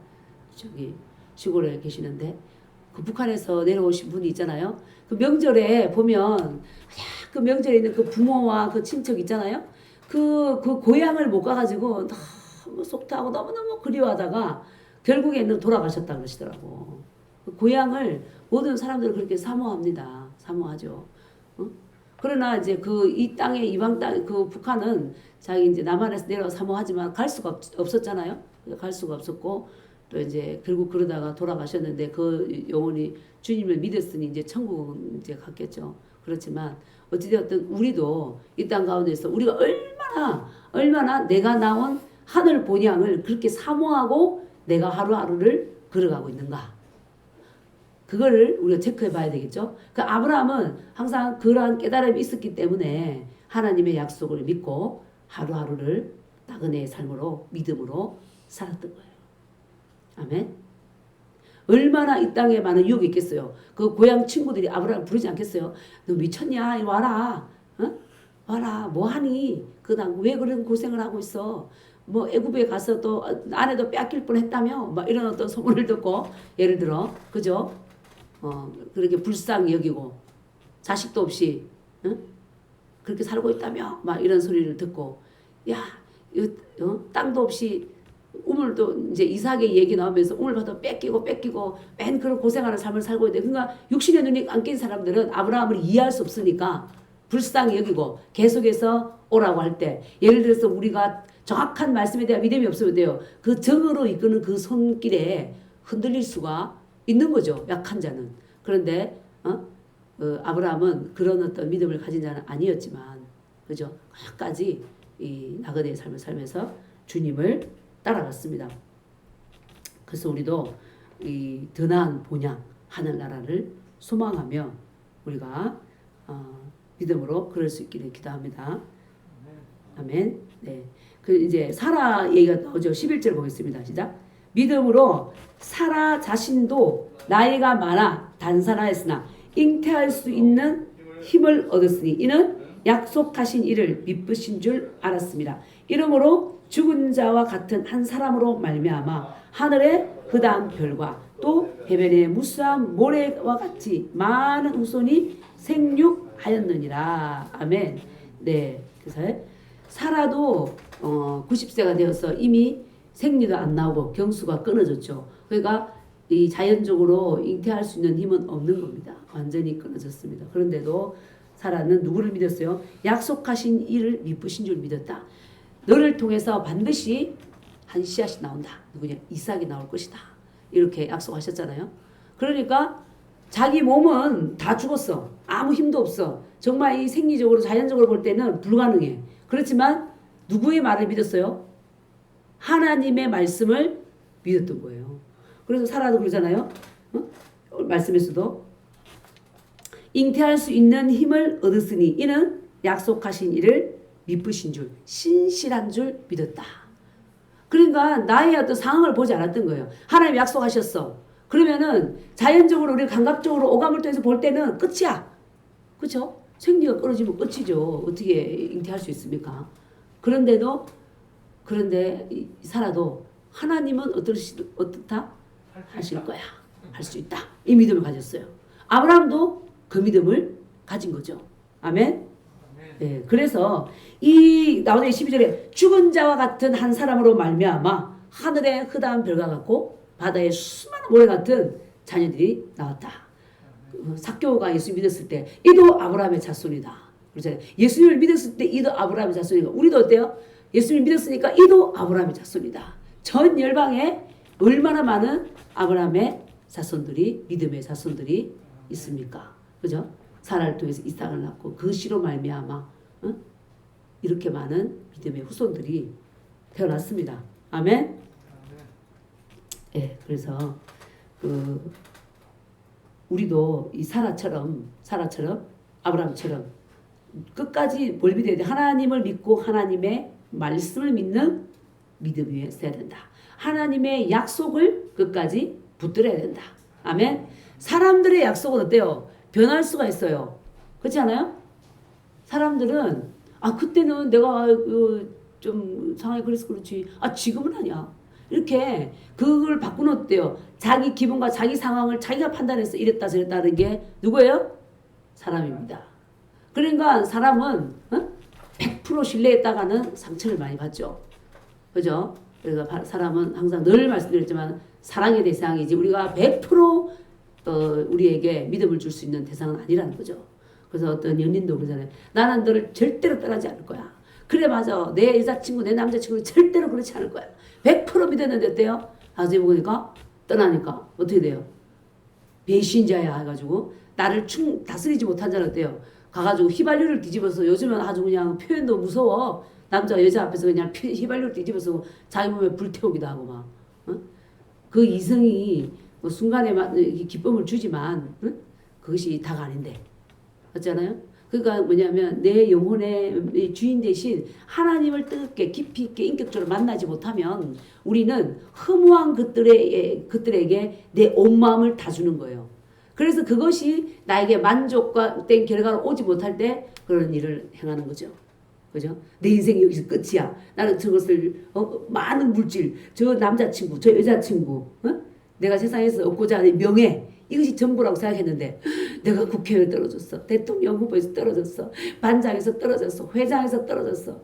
저기 시골에 계시는데 그 북한에서 내려오신 분이 있잖아요. 그 명절에 보면 그 명절에 있는 그 부모와 그 친척 있잖아요. 그 고향을 못 가가지고 너무 속타하고 너무너무 그리워하다가 결국에는 돌아가셨다 그러시더라고. 그 고향을 모든 사람들은 그렇게 사모합니다. 사모하죠. 그러나 이제 이 땅에 이방 땅 그 북한은 자기 이제 남한에서 내려와 사모하지만 갈 수가 없었잖아요. 갈 수가 없었고 또 이제 결국 그러다가 돌아가셨는데 그 영혼이 주님을 믿었으니 이제 천국 이제 갔겠죠. 그렇지만 어찌되었든 우리도 이 땅 가운데서 우리가 얼마나 내가 나온 하늘 본향을 그렇게 사모하고 내가 하루하루를 걸어가고 있는가. 그거를 우리가 체크해 봐야 되겠죠. 그 아브라함은 항상 그러한 깨달음이 있었기 때문에 하나님의 약속을 믿고 하루하루를 나그네의 삶으로 믿음으로 살았던 거예요. 아멘. 얼마나 이 땅에 많은 유혹이 있겠어요. 그 고향 친구들이 아브라함을 부르지 않겠어요. 너 미쳤냐? 와라. 와라. 뭐하니? 왜 그런 고생을 하고 있어? 뭐 애굽에 가서 또 아내도 뺏길 뻔했다며? 막 이런 어떤 소문을 듣고 예를 들어 그죠? 그렇게 불쌍히 여기고 자식도 없이 그렇게 살고 있다며? 막 이런 소리를 듣고 야 땅도 없이 우물도 이제 이삭의 얘기 나오면서 우물부터 뺏기고 맨 그런 고생하는 삶을 살고 있는데 그러니까 육신의 눈이 안 낀 사람들은 아브라함을 이해할 수 없으니까 불쌍히 여기고 계속해서 오라고 할 때 예를 들어서 우리가 정확한 말씀에 대한 믿음이 없으면 돼요. 그 정으로 이끄는 그 손길에 흔들릴 수가 있는 거죠. 약한 자는. 그런데 아브라함은 그런 어떤 믿음을 가진 자는 아니었지만 그죠? 끝까지 이 나그네의 삶을 살면서 주님을 따라갔습니다. 그래서 우리도 이 더 나은 본향 하늘나라를 소망하며 우리가 믿음으로 그럴 수 있기를 기도합니다. 아멘. 네. 그 이제 사라 얘기가 나오죠. 11절 보겠습니다. 시작. 믿음으로 사라 자신도 나이가 많아 단산하였으나 잉태할 수 있는 힘을 얻었으니 이는 약속하신 이를 미쁘신 줄 알았습니다. 이러므로 죽은 자와 같은 한 사람으로 말미암아 하늘의 그다음 별과 또 해변의 무수한 모래와 같이 많은 후손이 생육하였느니라. 아멘. 네. 그래서 사라도 90세가 되어서 이미 생리도 안 나오고 경수가 끊어졌죠. 그러니까 이 자연적으로 잉태할 수 있는 힘은 없는 겁니다. 완전히 끊어졌습니다. 그런데도 사라는 누구를 믿었어요? 약속하신 이를 미쁘신 줄 믿었다. 너를 통해서 반드시 한 씨앗이 나온다. 누구냐? 이삭이 나올 것이다. 이렇게 약속하셨잖아요. 그러니까 자기 몸은 다 죽었어. 아무 힘도 없어. 정말 이 생리적으로 자연적으로 볼 때는 불가능해. 그렇지만 누구의 말을 믿었어요? 하나님의 말씀을 믿었던 거예요. 그래서 사라도 그러잖아요. 말씀에서도 잉태할 수 있는 힘을 얻었으니 이는 약속하신 이를 미쁘신 줄 신실한 줄 믿었다. 그러니까 나의 어떤 상황을 보지 않았던 거예요. 하나님 약속하셨어. 그러면은 자연적으로 우리 감각적으로 오감을 통해서 볼 때는 끝이야. 그렇죠? 생리가 끊어지면 끝이죠. 어떻게 잉태할 수 있습니까? 그런데 살아도 하나님은 어떻다? 하실 거야. 할 수 있다. 이 믿음을 가졌어요. 아브라함도 그 믿음을 가진 거죠. 아멘. 네, 그래서 이 나오는 12절에 죽은 자와 같은 한 사람으로 말미암아 하늘의 흐다한 별과 같고 바다의 수많은 모래 같은 자녀들이 나왔다. 삭개오가 예수 믿었을 때 이도 아브라함의 자손이다. 그렇잖아요. 예수님을 믿었을 때 이도 아브라함의 자손이고 우리도 어때요? 예수님을 믿었으니까 이도 아브라함의 자손이다. 전 열방에 얼마나 많은 아브라함의 자손들이 믿음의 자손들이 있습니까? 그죠? 사라를 통해서 이삭을 낳고 그 씨로 말미암아 이렇게 많은 믿음의 후손들이 태어났습니다. 아멘. 예, 그래서 우리도 이 사라처럼 아브라함처럼 끝까지 뭘 믿어야 돼? 하나님을 믿고 하나님의 말씀을 믿는 믿음이 있어야 된다. 하나님의 약속을 끝까지 붙들어야 된다. 아멘. 사람들의 약속은 어때요? 변할 수가 있어요. 그렇지 않아요? 사람들은 그때는 내가 좀 상황이 그래서 그렇지. 지금은 아니야. 이렇게 그걸 바꾸놓대요. 자기 기분과 자기 상황을 자기가 판단해서 이랬다 저랬다 하는 게 누구예요? 사람입니다. 그러니까 사람은 100% 신뢰했다가는 상처를 많이 받죠. 그죠? 그래서 사람은 항상 늘 말씀드렸지만 사랑의 대상이지 우리가 100% 우리에게 믿음을 줄 수 있는 대상은 아니라는 거죠. 그래서 어떤 연인도 그러잖아요. 나는 너를 절대로 떠나지 않을 거야. 그래 맞아. 내 여자친구 내 남자친구는 절대로 그렇지 않을 거야. 100% 믿었는데 어때요? 나중에 보니까 떠나니까 어떻게 돼요? 배신자야 해가지고 나를 다스리지 못한 자는 어때요? 가가지고 휘발유를 뒤집어서 요즘은 아주 그냥 표현도 무서워. 남자 여자 앞에서 그냥 휘발유를 뒤집어서 자기 몸에 불태우기도 하고 막. 그 이성이 순간에 기쁨을 주지만 그것이 다가 아닌데. 그렇잖아요? 그러니까 뭐냐면 내 영혼의 주인 대신 하나님을 뜨겁게 깊이 있게 인격적으로 만나지 못하면 우리는 허무한 그들에게 내 온 마음을 다 주는 거예요. 그래서 그것이 나에게 만족된 결과가 오지 못할 때 그런 일을 행하는 거죠. 그죠? 내 인생이 여기서 끝이야. 나는 저것을 많은 물질, 저 남자친구, 저 여자친구, 내가 세상에서 얻고자 하는 명예 이것이 전부라고 생각했는데 내가 국회의원 떨어졌어. 대통령 후보에서 떨어졌어. 반장에서 떨어졌어. 회장에서 떨어졌어.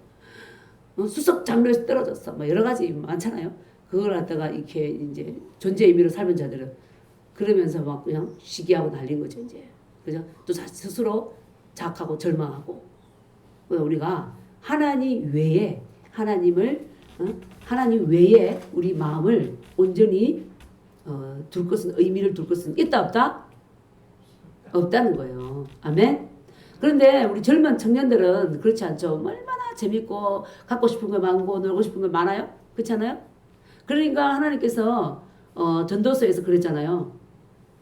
수석 장로에서 떨어졌어. 뭐 여러 가지 많잖아요. 그걸 갖다가 이렇게 이제 존재 의미로 살던 자들은 그러면서 막 그냥 시기하고 날린 거죠 이제. 그죠? 또 스스로 자학하고 절망하고. 우리가 하나님 외에 하나님 외에 우리 마음을 온전히 둘 것은 의미를 둘 것은 있다 없다? 없다는 거예요. 아멘. 그런데 우리 젊은 청년들은 그렇지 않죠. 얼마나 재밌고 갖고 싶은 거 많고 놀고 싶은 거 많아요. 그렇잖아요. 그러니까 하나님께서 전도서에서 그랬잖아요.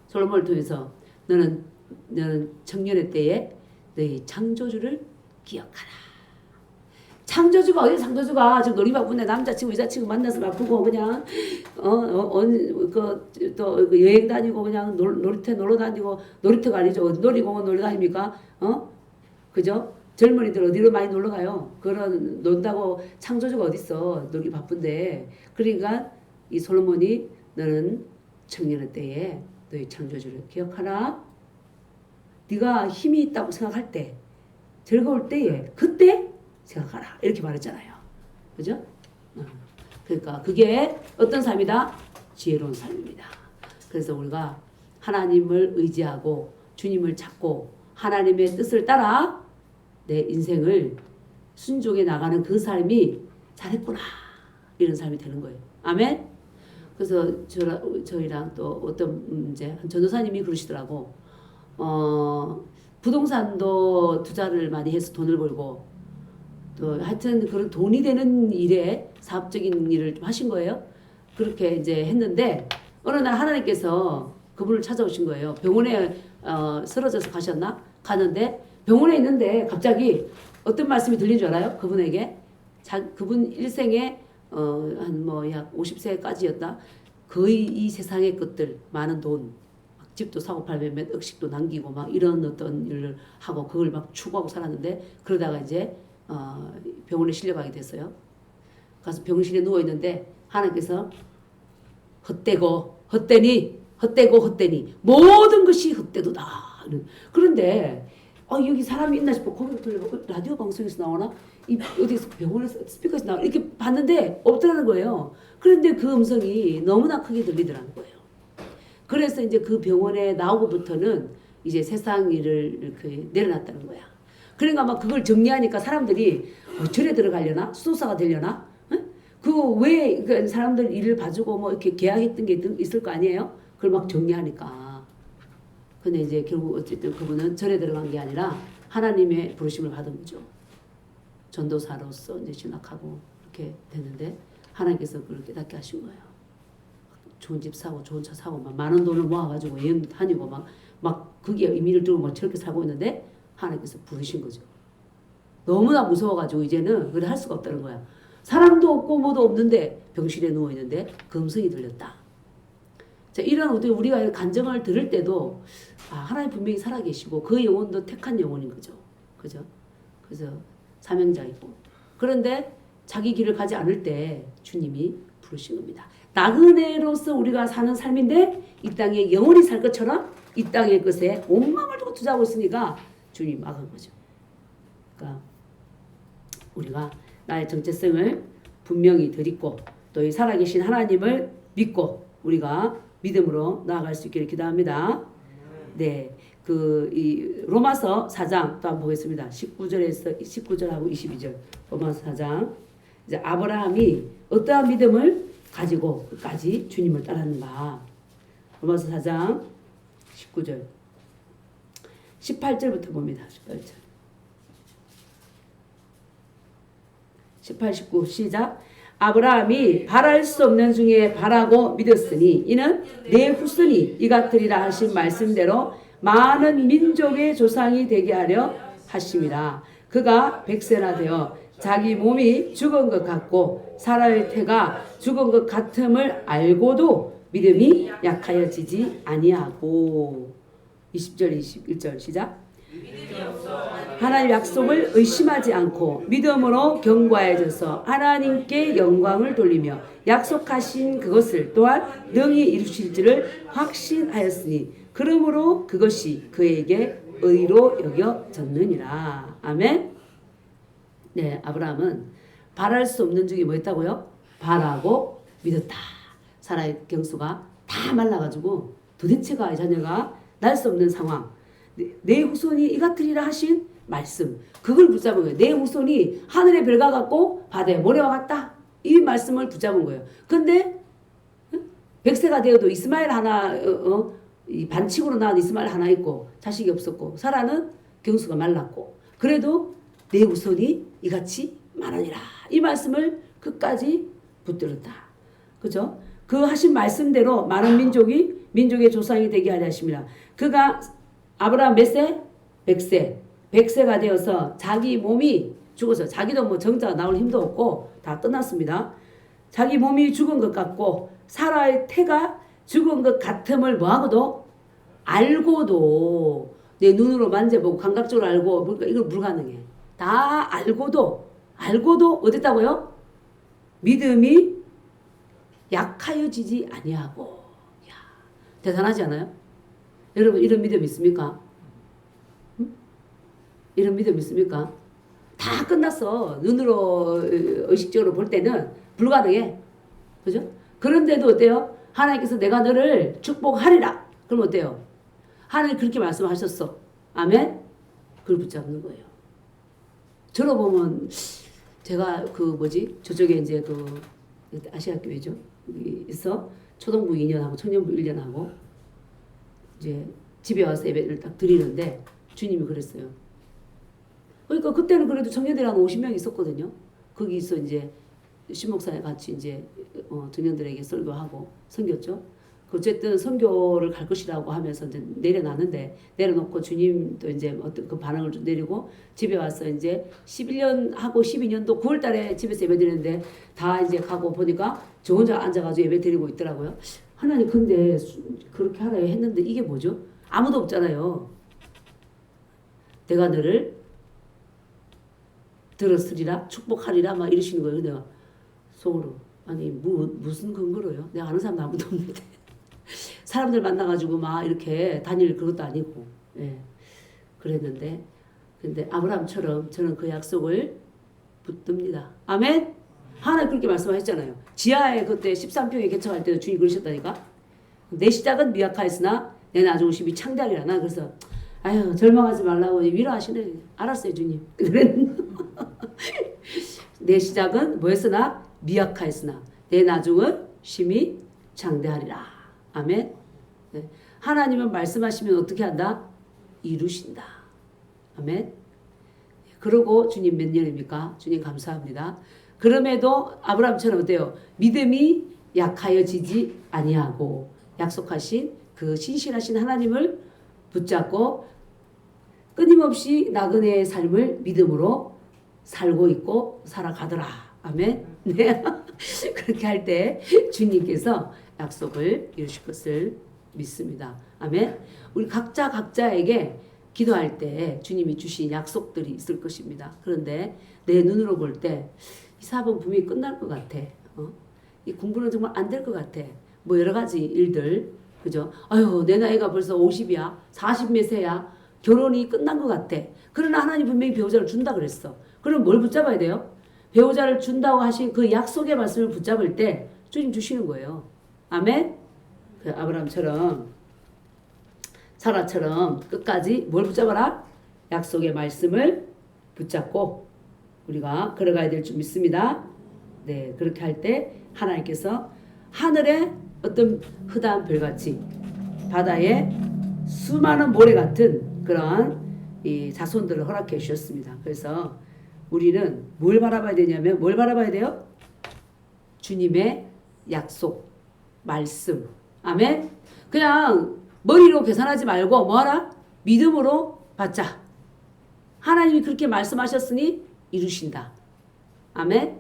솔로몬을 통해서 너는 청년의 때에 너희 창조주를 기억하라. 창조주가 어디 창조주가 지금 놀이바쁜데 남자친구 여자친구 만나서 바쁘고 그냥 또 여행 다니고 그냥 놀이터 놀러 다니고 놀이터가 아니죠. 놀이공원 놀러 다닙니까? 그죠? 젊은이들 어디로 많이 놀러 가요? 그런 논다고 창조주가 어디 있어? 놀기 바쁜데. 그러니까 이 솔로몬이 너는 청년의 때에 너희 창조주를 기억하라. 네가 힘이 있다고 생각할 때, 즐거울 때에 그때 생각하라. 이렇게 말했잖아요. 그죠? 그러니까 그게 어떤 삶이다? 지혜로운 삶입니다. 그래서 우리가 하나님을 의지하고 주님을 찾고 하나님의 뜻을 따라 내 인생을 순종해 나가는 그 삶이 잘했구나. 이런 삶이 되는 거예요. 아멘? 그래서 저희랑 또 어떤 이제 전도사님이 그러시더라고. 부동산도 투자를 많이 해서 돈을 벌고 또 하여튼 그런 돈이 되는 일에 사업적인 일을 좀 하신 거예요. 그렇게 이제 했는데 어느 날 하나님께서 그분을 찾아오신 거예요. 병원에 쓰러져서 가는데 병원에 있는데 갑자기 어떤 말씀이 들린 줄 알아요? 그분에게 그분 일생에 한 뭐 약 50세까지였다. 거의 이 세상의 것들 많은 돈 집도 사고 팔면 몇 억씩도 남기고 막 이런 어떤 일을 하고 그걸 막 추구하고 살았는데 그러다가 이제 병원에 실려가게 됐어요. 가서 병실에 누워 있는데 하나님께서 헛되니 모든 것이 헛되도다. 그런데 여기 사람이 있나 싶어 고개 돌려보고 라디오 방송에서 나오나 어디서 병원에서 스피커에서 나오나 이렇게 봤는데 없더라는 거예요. 그런데 그 음성이 너무나 크게 들리더라는 거예요. 그래서 이제 그 병원에 나오고부터는 이제 세상 일을 이렇게 내려놨다는 거야. 그러니까 막 그걸 정리하니까 사람들이 절에 들어가려나? 수도사가 되려나? 그 사람들 일을 봐주고 뭐 이렇게 계약했던 게 있을 거 아니에요? 그걸 막 정리하니까. 근데 이제 결국 어쨌든 그분은 절에 들어간 게 아니라 하나님의 부르심을 받은 거죠. 전도사로서 이제 진학하고 이렇게 됐는데 하나님께서 그걸 깨닫게 하신 거예요. 좋은 집 사고 좋은 차 사고 막 많은 돈을 모아가지고 여행 다니고 막 그게 의미를 두고 막 저렇게 살고 있는데 하나님께서 부르신 거죠. 너무나 무서워가지고 이제는 그걸 할 수가 없다는 거야. 사람도 없고 뭐도 없는데 병실에 누워 있는데 그 음성이 들렸다. 자, 이런 우리가 간증을 들을 때도 하나님 분명히 살아계시고 그 영혼도 택한 영혼인 거죠. 그죠? 그래서 사명자이고 그런데 자기 길을 가지 않을 때 주님이 부르신 겁니다. 나그네로서 우리가 사는 삶인데 이 땅에 영원히 살 것처럼 이 땅의 것에 온 마음을 두고 투자하고 있으니까 주님이 막은 거죠. 그러니까 우리가 나의 정체성을 분명히 드리고 또 이 살아계신 하나님을 믿고 우리가 믿음으로 나아갈 수 있기를 기도합니다. 네, 이 로마서 4장 또 한번 보겠습니다. 19절하고 22절 로마서 4장 이제 아브라함이 어떠한 믿음을 가지고 끝까지 주님을 따랐는가. 로마서 4장 19절 18절부터 봅니다. 18, 19 시작. 아브라함이 바랄 수 없는 중에 바라고 믿었으니 이는 내 후손이 이같으리라 하신 말씀대로 많은 민족의 조상이 되게 하려 하심이라. 그가 100세나 되어 자기 몸이 죽은 것 같고 사라의 태가 죽은 것 같음을 알고도 믿음이 약하여지지 아니하고. 20절 21절 시작. 하나님 약속을 의심하지 않고 믿음으로 견고해져서 하나님께 영광을 돌리며 약속하신 그것을 또한 능히 이루실 줄을 확신하였으니 그러므로 그것이 그에게 의로 여겨졌느니라. 아멘. 네, 아브라함은 바랄 수 없는 중에 뭐 했다고요? 바라고 믿었다. 사라의 경수가 다 말라가지고 도대체가 이 자녀가 날 수 없는 상황. 내 후손이 이 같으리라 하신 말씀. 그걸 붙잡은 거예요. 내 후손이 하늘의 별과 같고 바다의 모래와 같다. 이 말씀을 붙잡은 거예요. 근데 100세가 되어도 이스마엘 하나 이 반칙으로 낳은 이스마엘 하나 있고 자식이 없었고 사라는 경수가 말랐고 그래도 내 후손이 이같이 많으니라. 이 말씀을 끝까지 붙들었다. 그죠? 그 하신 말씀대로 많은 민족의 조상이 되게 하려 하십니다. 그가 아브라함 몇 세? 100세. 100세가 되어서 자기 몸이 죽어서 자기도 뭐 정자가 나올 힘도 없고 다 끝났습니다. 자기 몸이 죽은 것 같고 사라의 태가 죽은 것 같음을 뭐하고도 알고도 내 눈으로 만져보고 감각적으로 알고 그러니까 이걸 불가능해. 다 알고도 어땠다고요? 믿음이 약하여지지 아니하고. 야, 대단하지 않아요? 여러분 이런 믿음 있습니까? 응? 이런 믿음 있습니까? 다 끝났어. 눈으로 의식적으로 볼 때는 불가능해. 그죠? 그런데도 어때요? 하나님께서 내가 너를 축복하리라. 그럼 어때요? 하나님 그렇게 말씀하셨어. 아멘? 그걸 붙잡는 거예요. 저로 보면 제가 저쪽에 이제 아시아교회죠. 여기서 초등부 2년하고 청년부 1년하고 이제 집에 와서 예배를 딱 드리는데 주님이 그랬어요. 그러니까 그때는 그래도 청년들이 한 50명 있었거든요. 거기서 이제 신목사에 같이 이제 청년들에게 설교하고 섬겼죠. 어쨌든 선교를 갈 것이라고 하면서 이제 내려놓고 주님도 이제 어떤 그 반응을 좀 내리고 집에 와서 이제 11년 하고 12년도 9월 달에 집에서 예배 드리는데 다 이제 가고 보니까 저 혼자 앉아가지고 예배 드리고 있더라고요. 하나님 근데 그렇게 하라 했는데 이게 뭐죠? 아무도 없잖아요. 내가 너를 들었으리라 축복하리라 막 이러시는 거예요. 내가 속으로 아니 무슨 근거로요? 내가 아는 사람도 아무도 없는데 사람들 만나가지고 막 이렇게 다닐 그것도 아니고 예. 그랬는데 근데 아브라함처럼 저는 그 약속을 붙듭니다. 아멘? 하나님 그렇게 말씀하셨잖아요. 지하에 그때 13평에 개척할 때도 주님 그러셨다니까. 내 시작은 미약하였으나 내 나중은 심히 창대하리라. 나 그래서 아유 절망하지 말라고 위로하시네. 알았어요 주님. 내 시작은 뭐였으나 미약하였으나 내 나중은 심히 창대하리라. 아멘. 네. 하나님은 말씀하시면 어떻게 한다? 이루신다. 아멘. 그러고 주님 몇 년입니까? 주님 감사합니다. 그럼에도 아브라함처럼 어때요? 믿음이 약하여지지 아니하고 약속하신 그 신실하신 하나님을 붙잡고 끊임없이 나그네의 삶을 믿음으로 살고 있고 살아가더라. 아멘. 네. 그렇게 할 때 주님께서 약속을 이루실 것을 믿습니다. 아멘. 우리 각자에게 기도할 때 주님이 주신 약속들이 있을 것입니다. 그런데 내 눈으로 볼 때 이 사업은 분명히 끝날 것 같아. 이 공부는 정말 안 될 것 같아. 뭐 여러 가지 일들. 그죠? 아유, 내 나이가 벌써 50이야. 40 몇 세야. 결혼이 끝난 것 같아. 그러나 하나님 분명히 배우자를 준다 그랬어. 그럼 뭘 붙잡아야 돼요? 배우자를 준다고 하신 그 약속의 말씀을 붙잡을 때 주님 주시는 거예요. 아멘? 그 아브라함처럼 사라처럼 끝까지 뭘 붙잡아라? 약속의 말씀을 붙잡고 우리가 걸어가야 될 줄 믿습니다. 네, 그렇게 할 때 하나님께서 하늘의 어떤 흐다한 별같이 바다에 수많은 모래 같은 그런 이 자손들을 허락해 주셨습니다. 그래서 우리는 뭘 바라봐야 되냐면 뭘 바라봐야 돼요? 주님의 약속, 말씀. 아멘? 그냥 머리로 계산하지 말고 뭐하라? 믿음으로 받자. 하나님이 그렇게 말씀하셨으니 이루신다. 아멘?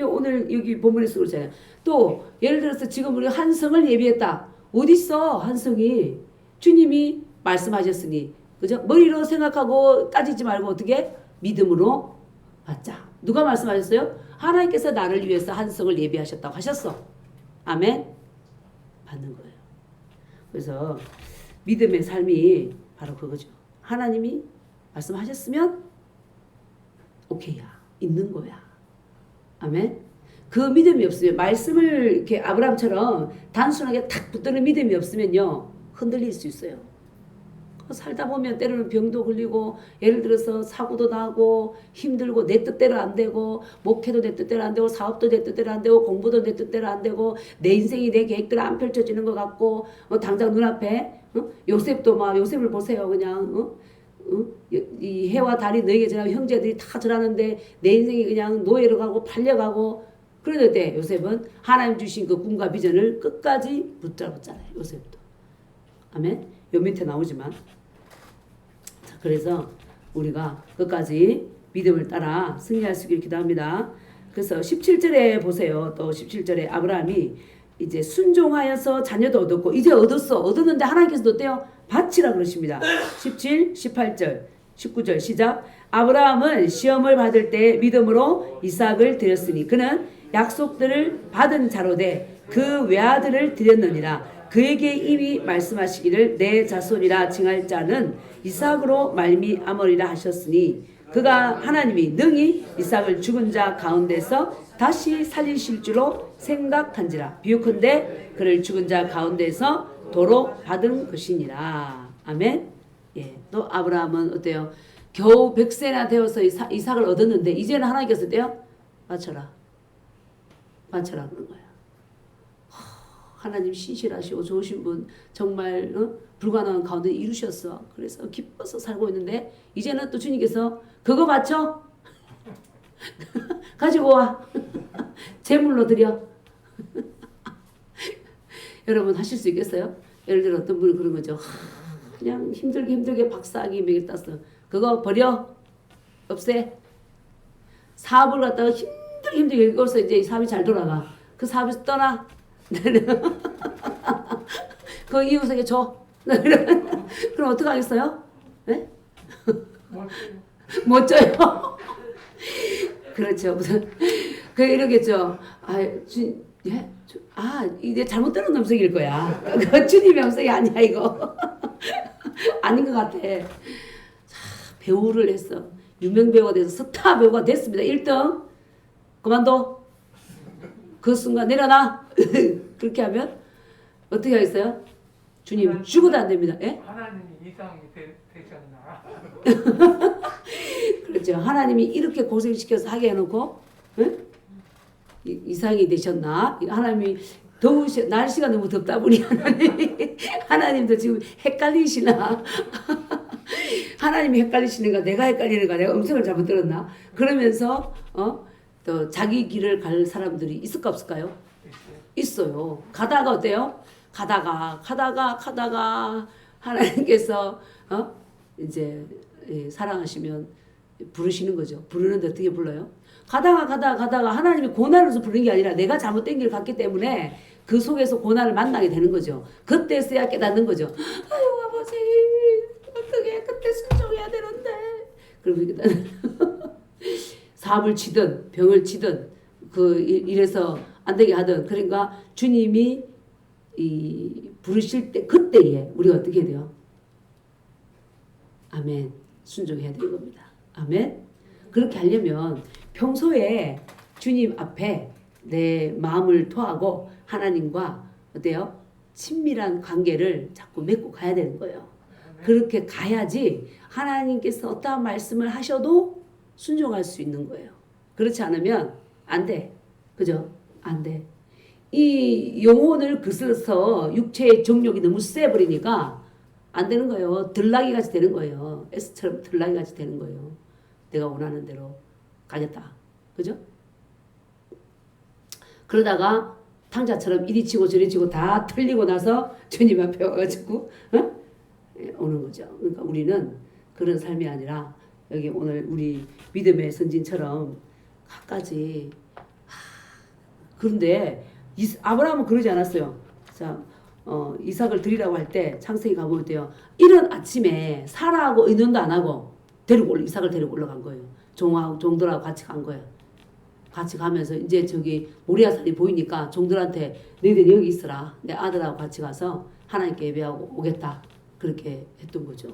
오늘 여기 본문에서 그러잖아요. 또 예를 들어서 지금 우리 한성을 예비했다. 어딨어 한성이. 주님이 말씀하셨으니 그죠? 머리로 생각하고 따지지 말고 어떻게? 믿음으로 받자. 누가 말씀하셨어요? 하나님께서 나를 위해서 한성을 예비하셨다고 하셨어. 아멘? 받는 거예요. 그래서 믿음의 삶이 바로 그거죠. 하나님이 말씀하셨으면 오케이야. 있는 거야. 아멘? 그 믿음이 없으면 말씀을 이렇게 아브라함처럼 단순하게 탁 붙드는 믿음이 없으면요 흔들릴 수 있어요. 살다 보면 때로는 병도 걸리고 예를 들어서 사고도 나고 힘들고 내 뜻대로 안 되고 목회도 내 뜻대로 안 되고 사업도 내 뜻대로 안 되고 공부도 내 뜻대로 안 되고 내 인생이 내 계획대로 안 펼쳐지는 것 같고 당장 눈앞에 요셉도 막 요셉을 보세요. 그냥 이 해와 달이 너에게 전하고 형제들이 다 전하는데 내 인생이 그냥 노예로 가고 팔려가고 그런데 요셉은 하나님 주신 그 꿈과 비전을 끝까지 붙잡았잖아요. 요셉도. 아멘. 요 밑에 나오지만 자, 그래서 우리가 끝까지 믿음을 따라 승리할 수 있기를 기도합니다. 그래서 17절에 보세요. 또 17절에 아브라함이 이제 순종하여서 자녀도 얻었고 이제 얻었는데 하나님께서도 어때요? 바치라 그러십니다. 17, 18절, 19절 시작. 아브라함은 시험을 받을 때 믿음으로 이삭을 드렸으니 그는 약속들을 받은 자로 돼 그 외아들을 드렸느니라. 그에게 이미 말씀하시기를 내 자손이라 칭할 자는 이삭으로 말미암으리라 하셨으니 그가 하나님이 능히 이삭을 죽은 자 가운데서 다시 살리실 줄로 생각한지라. 비유컨대 그를 죽은 자 가운데서 도로 받은 것이니라. 아멘. 예. 또 아브라함은 어때요? 겨우 100세나 되어서 이삭을 얻었는데 이제는 하나님께서 어때요? 바쳐라 그런 거야. 하나님 신실하시고 좋으신 분 정말 불가능한 가운데 이루셨어. 그래서 기뻐서 살고 있는데 이제는 또 주님께서 그거 바쳐 가지고 와 제물로 드려. 여러분 하실 수 있겠어요? 예를 들어 어떤 분이 그런 거죠. 그냥 힘들게 박사학위 매일 땄어. 그거 버려 없애. 사업을 갖다가 힘들게 읽어서 이제 사업이 잘 돌아가. 그 사업에서 떠나. 그 이웃에게 줘. 그럼 어떻게 하겠어요? 네? 못 줘요. 그렇죠. 무슨 이러겠죠. 이제 잘못 들은 음성일 거야. 그 주님의 음성이 아니야 이거. 아닌 것 같아. 배우를 했어. 유명 배우가 돼서 스타 배우가 됐습니다. 1등. 그만둬. 그 순간 내려놔. 그렇게 하면 어떻게 하겠어요? 주님 죽어도 안 됩니다. 예? 하나님이 이상이 되셨나? 그렇죠. 하나님이 이렇게 고생시켜서 하게 해놓고 예? 이상이 되셨나? 하나님이 날씨가 너무 덥다 보니 하나님도 지금 헷갈리시나? 하나님이 헷갈리시는가? 내가 헷갈리는가? 내가 음성을 잘못 들었나? 그러면서 또 자기 길을 갈 사람들이 있을까 없을까요? 있어요. 가다가 어때요? 가다가 하나님께서 이제 사랑하시면 부르시는 거죠. 부르는데 어떻게 불러요? 가다가 하나님이 고난으로서 부르는 게 아니라 내가 잘못된 길을 갔기 때문에 그 속에서 고난을 만나게 되는 거죠. 그때서야 깨닫는 거죠. 아유 아버지 어떻게 그때 순종해야 되는데. 그러면 사업을 치든 병을 치든 그 일에서 안 되게 하든 그러니까 주님이 부르실 때 그때에 우리가 어떻게 해야 돼요? 아멘. 순종해야 되는 겁니다. 아멘. 그렇게 하려면 평소에 주님 앞에 내 마음을 토하고 하나님과 어때요? 친밀한 관계를 자꾸 맺고 가야 되는 거예요. 그렇게 가야지 하나님께서 어떠한 말씀을 하셔도 순종할 수 있는 거예요. 그렇지 않으면 안 돼. 그죠? 안 돼. 이 영혼을 거슬러서 육체의 정욕이 너무 세버리니까 안 되는 거예요. 들나귀 같이 되는 거예요. 에스처럼 들나귀 같이 되는 거예요. 내가 원하는 대로 가겠다. 그죠? 그러다가 탕자처럼 이리 치고 저리 치고 다 틀리고 나서 주님 앞에 와가지고 오는 거죠. 그러니까 우리는 그런 삶이 아니라 여기 오늘 우리 믿음의 선진처럼 갖가지. 그런데 아브라함은 그러지 않았어요. 자, 이삭을 드리라고 할 때 창세기 가보면 돼요. 이른 아침에 사라하고 의논도 안 하고 이삭을 데리고 올라간 거예요. 종들하고 같이 간 거예요. 같이 가면서 이제 저기 모리아산이 보이니까 종들한테 너희들 여기 있으라. 내 아들하고 같이 가서 하나님께 예배하고 오겠다. 그렇게 했던 거죠.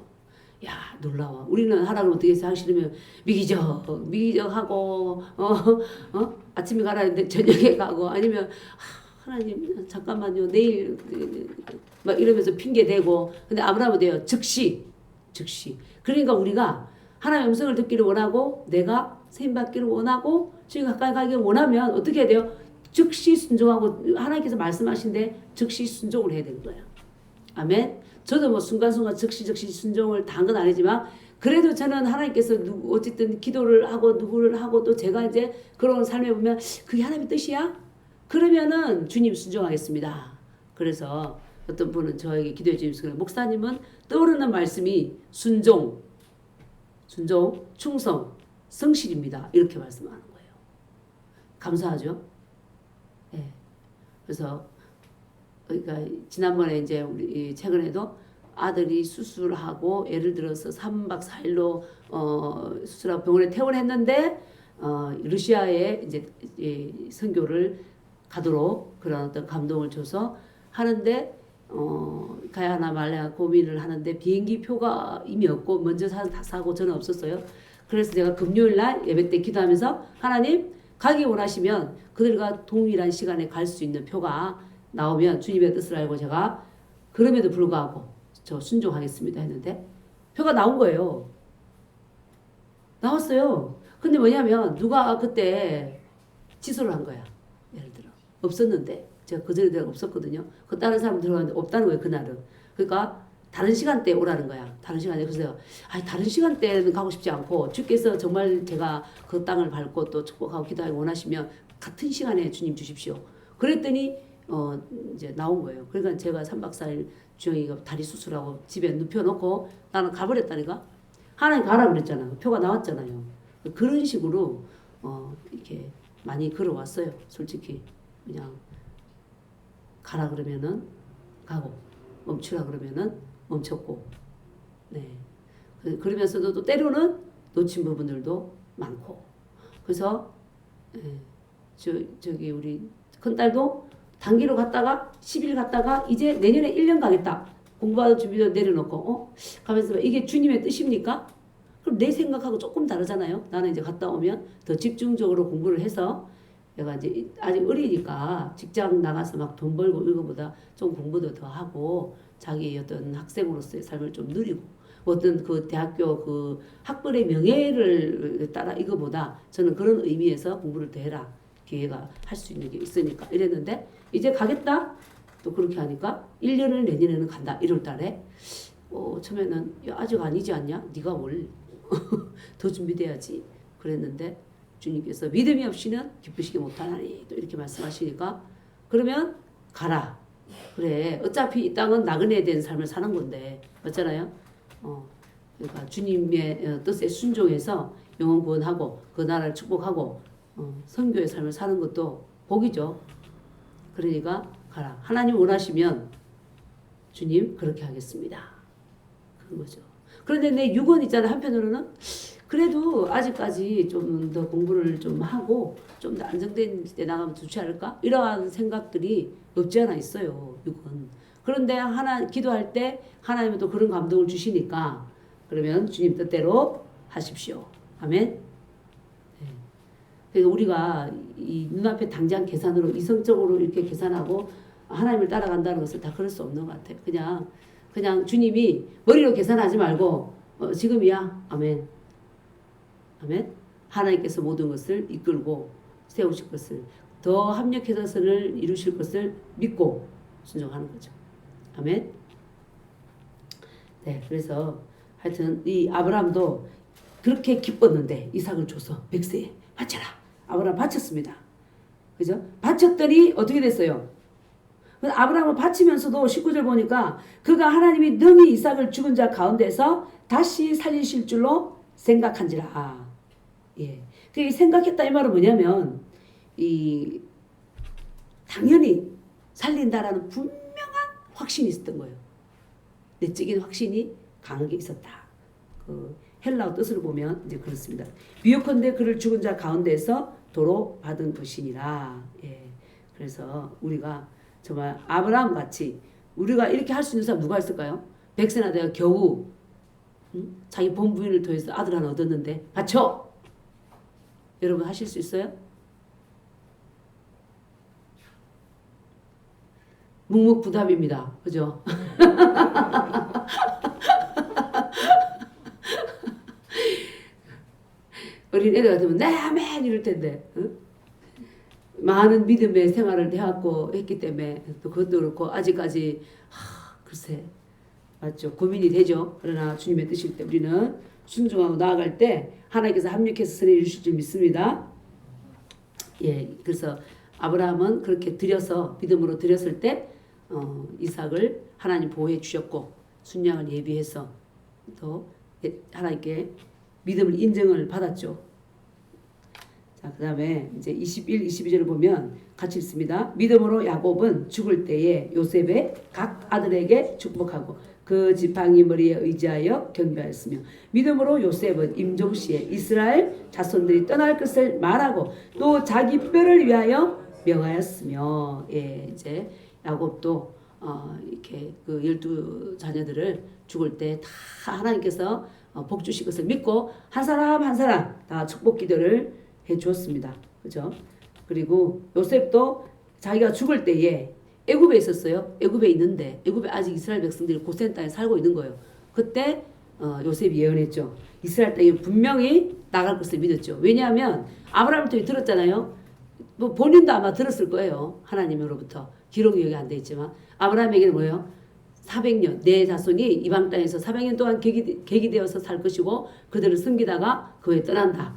야, 놀라워. 우리는 하라고 어떻게 해서 하기 싫으면 미기적하고 아침에 가라 했는데 저녁에 가고 아니면 하나님 잠깐만요 내일 막 이러면서 핑계 대고 근데 아브라함은 돼요 즉시 그러니까 우리가 하나님의 음성을 듣기를 원하고 내가 세임 받기를 원하고 주님 가까이 가기를 원하면 어떻게 해야 돼요? 즉시 순종하고 하나님께서 말씀하신데 즉시 순종을 해야 되는 거예요. 아멘. 저도 뭐 순간순간 즉시 순종을 다 한 건 아니지만 그래도 저는 하나님께서 어쨌든 기도를 하고 누구를 하고 또 제가 이제 그런 삶에 보면 그게 하나님의 뜻이야? 그러면은 주님 순종하겠습니다. 그래서 어떤 분은 저에게 기도해 주시면 목사님은 떠오르는 말씀이 순종, 충성, 성실입니다. 이렇게 말씀하는 거예요. 감사하죠? 예. 네. 그래서 그러니까 지난번에 이제 우리 최근에도 아들이 수술하고 예를 들어서 3박 4일로 수술하고 병원에 퇴원했는데 러시아에 이제 선교를 가도록 그런 어떤 감동을 줘서 하는데 가야 하나 말야 고민을 하는데 비행기 표가 이미 없고 먼저 다 사고 저는 없었어요. 그래서 제가 금요일 날 예배 때 기도하면서 하나님 가기 원하시면 그들과 동일한 시간에 갈 수 있는 표가 나오면 주님의 뜻을 알고 제가 그럼에도 불구하고 저 순종하겠습니다 했는데 표가 나온 거예요. 나왔어요. 근데 뭐냐면 누가 그때 취소를 한 거야. 예를 들어 없었는데 제가 그 전에 없었거든요. 그 다른 사람 들어갔는데 없다는 거예요 그날은. 그러니까 다른 시간대에 오라는 거야. 다른 시간에. 그래서 다른 시간대에는 가고 싶지 않고 주께서 정말 제가 그 땅을 밟고 또 축복하고 기도하기 원하시면 같은 시간에 주님 주십시오. 그랬더니 이제 나온 거예요. 그러니까 제가 3박 4일 주영이가 다리 수술하고 집에 눕혀놓고 나는 가버렸다니까. 하나님 가라 그랬잖아. 표가 나왔잖아요. 그런 식으로 이렇게 많이 걸어왔어요. 솔직히 그냥 가라 그러면은 가고 멈추라 그러면은 멈췄고 네. 그러면서도 또 때로는 놓친 부분들도 많고 그래서 저기 우리 큰딸도 단기로 갔다가 10일 갔다가 이제 내년에 1년 가겠다. 공부하는 준비도 내려놓고 가면서 이게 주님의 뜻입니까? 그럼 내 생각하고 조금 다르잖아요. 나는 이제 갔다 오면 더 집중적으로 공부를 해서 내가 이제 아직 어리니까 직장 나가서 막 돈 벌고 이거보다 좀 공부도 더 하고 자기 어떤 학생으로서의 삶을 좀 누리고 어떤 그 대학교 그 학벌의 명예를 따라 이거보다 저는 그런 의미에서 공부를 더 해라. 기회가 할 수 있는 게 있으니까 이랬는데 이제 가겠다. 또 그렇게 하니까 1년을 내년에는 간다. 1월 달에. 처음에는 야, 아직 아니지 않냐? 네가 뭘 더 준비돼야지. 그랬는데 주님께서 믿음이 없이는 기쁘시게 못하나니 또 이렇게 말씀하시니까 그러면 가라. 그래 어차피 이 땅은 나그네에 대한 삶을 사는 건데 맞잖아요. 그러니까 주님의 뜻에 순종해서 영혼 구원하고 그 나라를 축복하고 선교의 삶을 사는 것도 복이죠. 그러니까 가라. 하나님 원하시면 주님 그렇게 하겠습니다. 그런 거죠. 그런데 내 육원 있잖아. 한편으로는 그래도 아직까지 좀 더 공부를 좀 하고 좀 더 안정된 데 나가면 좋지 않을까? 이러한 생각들이 없지 않아 있어요. 육은. 그런데 기도할 때 하나님은 또 그런 감동을 주시니까 그러면 주님 뜻대로 하십시오. 아멘. 네. 그래서 우리가 이 눈앞에 당장 계산으로 이성적으로 이렇게 계산하고 하나님을 따라간다는 것을 다 그럴 수 없는 것 같아요. 그냥 주님이 머리로 계산하지 말고 지금이야. 아멘. 아멘. 하나님께서 모든 것을 이끌고 세우실 것을 더 합력해서 선을 이루실 것을 믿고 순종하는 거죠. 아멘. 네, 그래서 하여튼 이 아브라함도 그렇게 기뻤는데 이삭을 줘서 100세에 바쳐라. 아브라함 바쳤습니다. 그죠? 바쳤더니 어떻게 됐어요? 아브라함은 바치면서도 19절 보니까 그가 하나님이 능히 이삭을 죽은 자 가운데서 다시 살리실 줄로 생각한지라. 예. 그 생각했다 이 말은 뭐냐면 당연히 살린다라는 분명한 확신이 있었던 거예요. 내적인 확신이 강하게 있었다. 그 헬라어 뜻을 보면 이제 그렇습니다. 비유컨대 그를 죽은 자 가운데서 도로 받은 것이니라. 예. 그래서 우리가 정말 아브라함 같이 우리가 이렇게 할 수 있는 사람 누가 있을까요? 100세나 내가 겨우 응? 자기 본부인을 통해서 아들 하나 얻었는데 바쳐. 여러분 하실 수 있어요? 묵묵부답입니다. 그죠? 어린 애들 같으면 네 아멘 이럴 텐데 응? 많은 믿음의 생활을 해왔고 했기 때문에 또 그것도 그렇고 아직까지 글쎄 맞죠 고민이 되죠. 그러나 주님의 뜻일 때 우리는 순종하고 나아갈 때 하나님께서 합력해서 선해 주실 줄 믿습니다. 예, 그래서 아브라함은 그렇게 드려서 믿음으로 드렸을 때 이삭을 하나님 보호해 주셨고 순양을 예비해서 또 하나님께 믿음을 인정을 받았죠. 자, 그다음에 이제 21, 22절을 보면 같이 읽습니다. 믿음으로 야곱은 죽을 때에 요셉의 각 아들에게 축복하고 그 지팡이 머리에 의지하여 경배하였으며 믿음으로 요셉은 임종시에 이스라엘 자손들이 떠날 것을 말하고 또 자기 뼈를 위하여 명하였으며 예, 이제 야곱도 이렇게 그 12자녀들을 죽을 때 다 하나님께서 복 주실 것을 믿고 한 사람 한 사람 다 축복 기도를 해 주었습니다. 그죠? 그리고 요셉도 자기가 죽을 때에 애굽에 있었어요. 애굽에 있는데 애굽에 아직 이스라엘 백성들이 고센 땅에 살고 있는 거예요. 그때 요셉이 예언했죠. 이스라엘 땅에 분명히 나갈 것을 믿었죠. 왜냐하면 아브라함을 통해 들었잖아요. 뭐 본인도 아마 들었을 거예요. 하나님으로부터. 기록이 여기 안 돼 있지만 아브라함에게는 뭐예요? 400년 내 자손이 이방 땅에서 400년 동안 객이 되어서 살 것이고 그들을 섬기다가 그 후에 떠난다.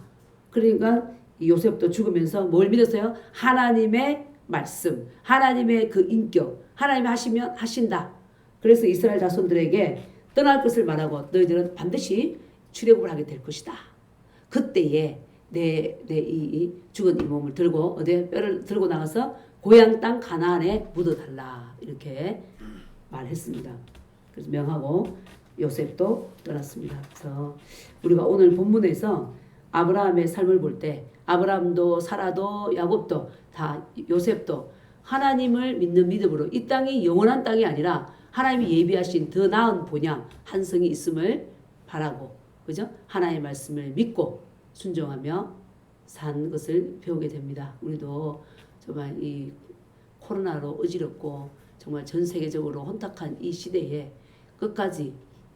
그러니까 요셉도 죽으면서 뭘 믿었어요? 하나님의 말씀, 하나님의 그 인격, 하나님이 하시면 하신다. 그래서 이스라엘 자손들에게 떠날 것을 말하고 너희들은 반드시 출애굽을 하게 될 것이다. 그때에 내 죽은 이 몸을 들고 어디 뼈를 들고 나가서 고향 땅 가나안에 묻어달라 이렇게 말했습니다. 그래서 명하고 요셉도 떠났습니다. 그래서 우리가 오늘 본문에서 아브라함의 삶을 볼 때 아브라함도 사라도 야곱도 다 요셉도 하나님을 믿는 믿음으로 이 땅이 영원한 땅이 아니라 하나님이 예비하신 더 나은 본향 한 성이 있음을 바라고 그죠? 하나님의 말씀을 믿고 순종하며 산 것을 배우게 됩니다. 우리도 정말 이 코로나로 어지럽고 정말 전 세계적으로 혼탁한 이 시대에 끝까지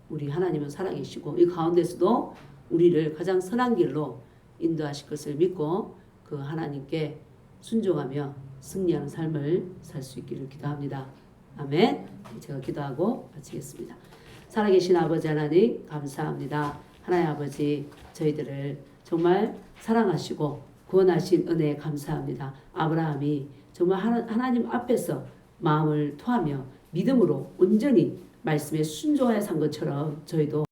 우리 하나님은 살아계시고 이 가운데서도 우리를 가장 선한 길로 인도하실 것을 믿고 그 하나님께 순종하며 승리하는 삶을 살 수 있기를 기도합니다. 아멘. 제가 기도하고 마치겠습니다. 살아계신 아버지 하나님 감사합니다. 하나님 아버지 저희들을 정말 사랑하시고 구원하신 은혜에 감사합니다. 아브라함이 정말 하나님 앞에서 마음을 토하며 믿음으로 온전히 말씀에 순종하여 산 것처럼 저희도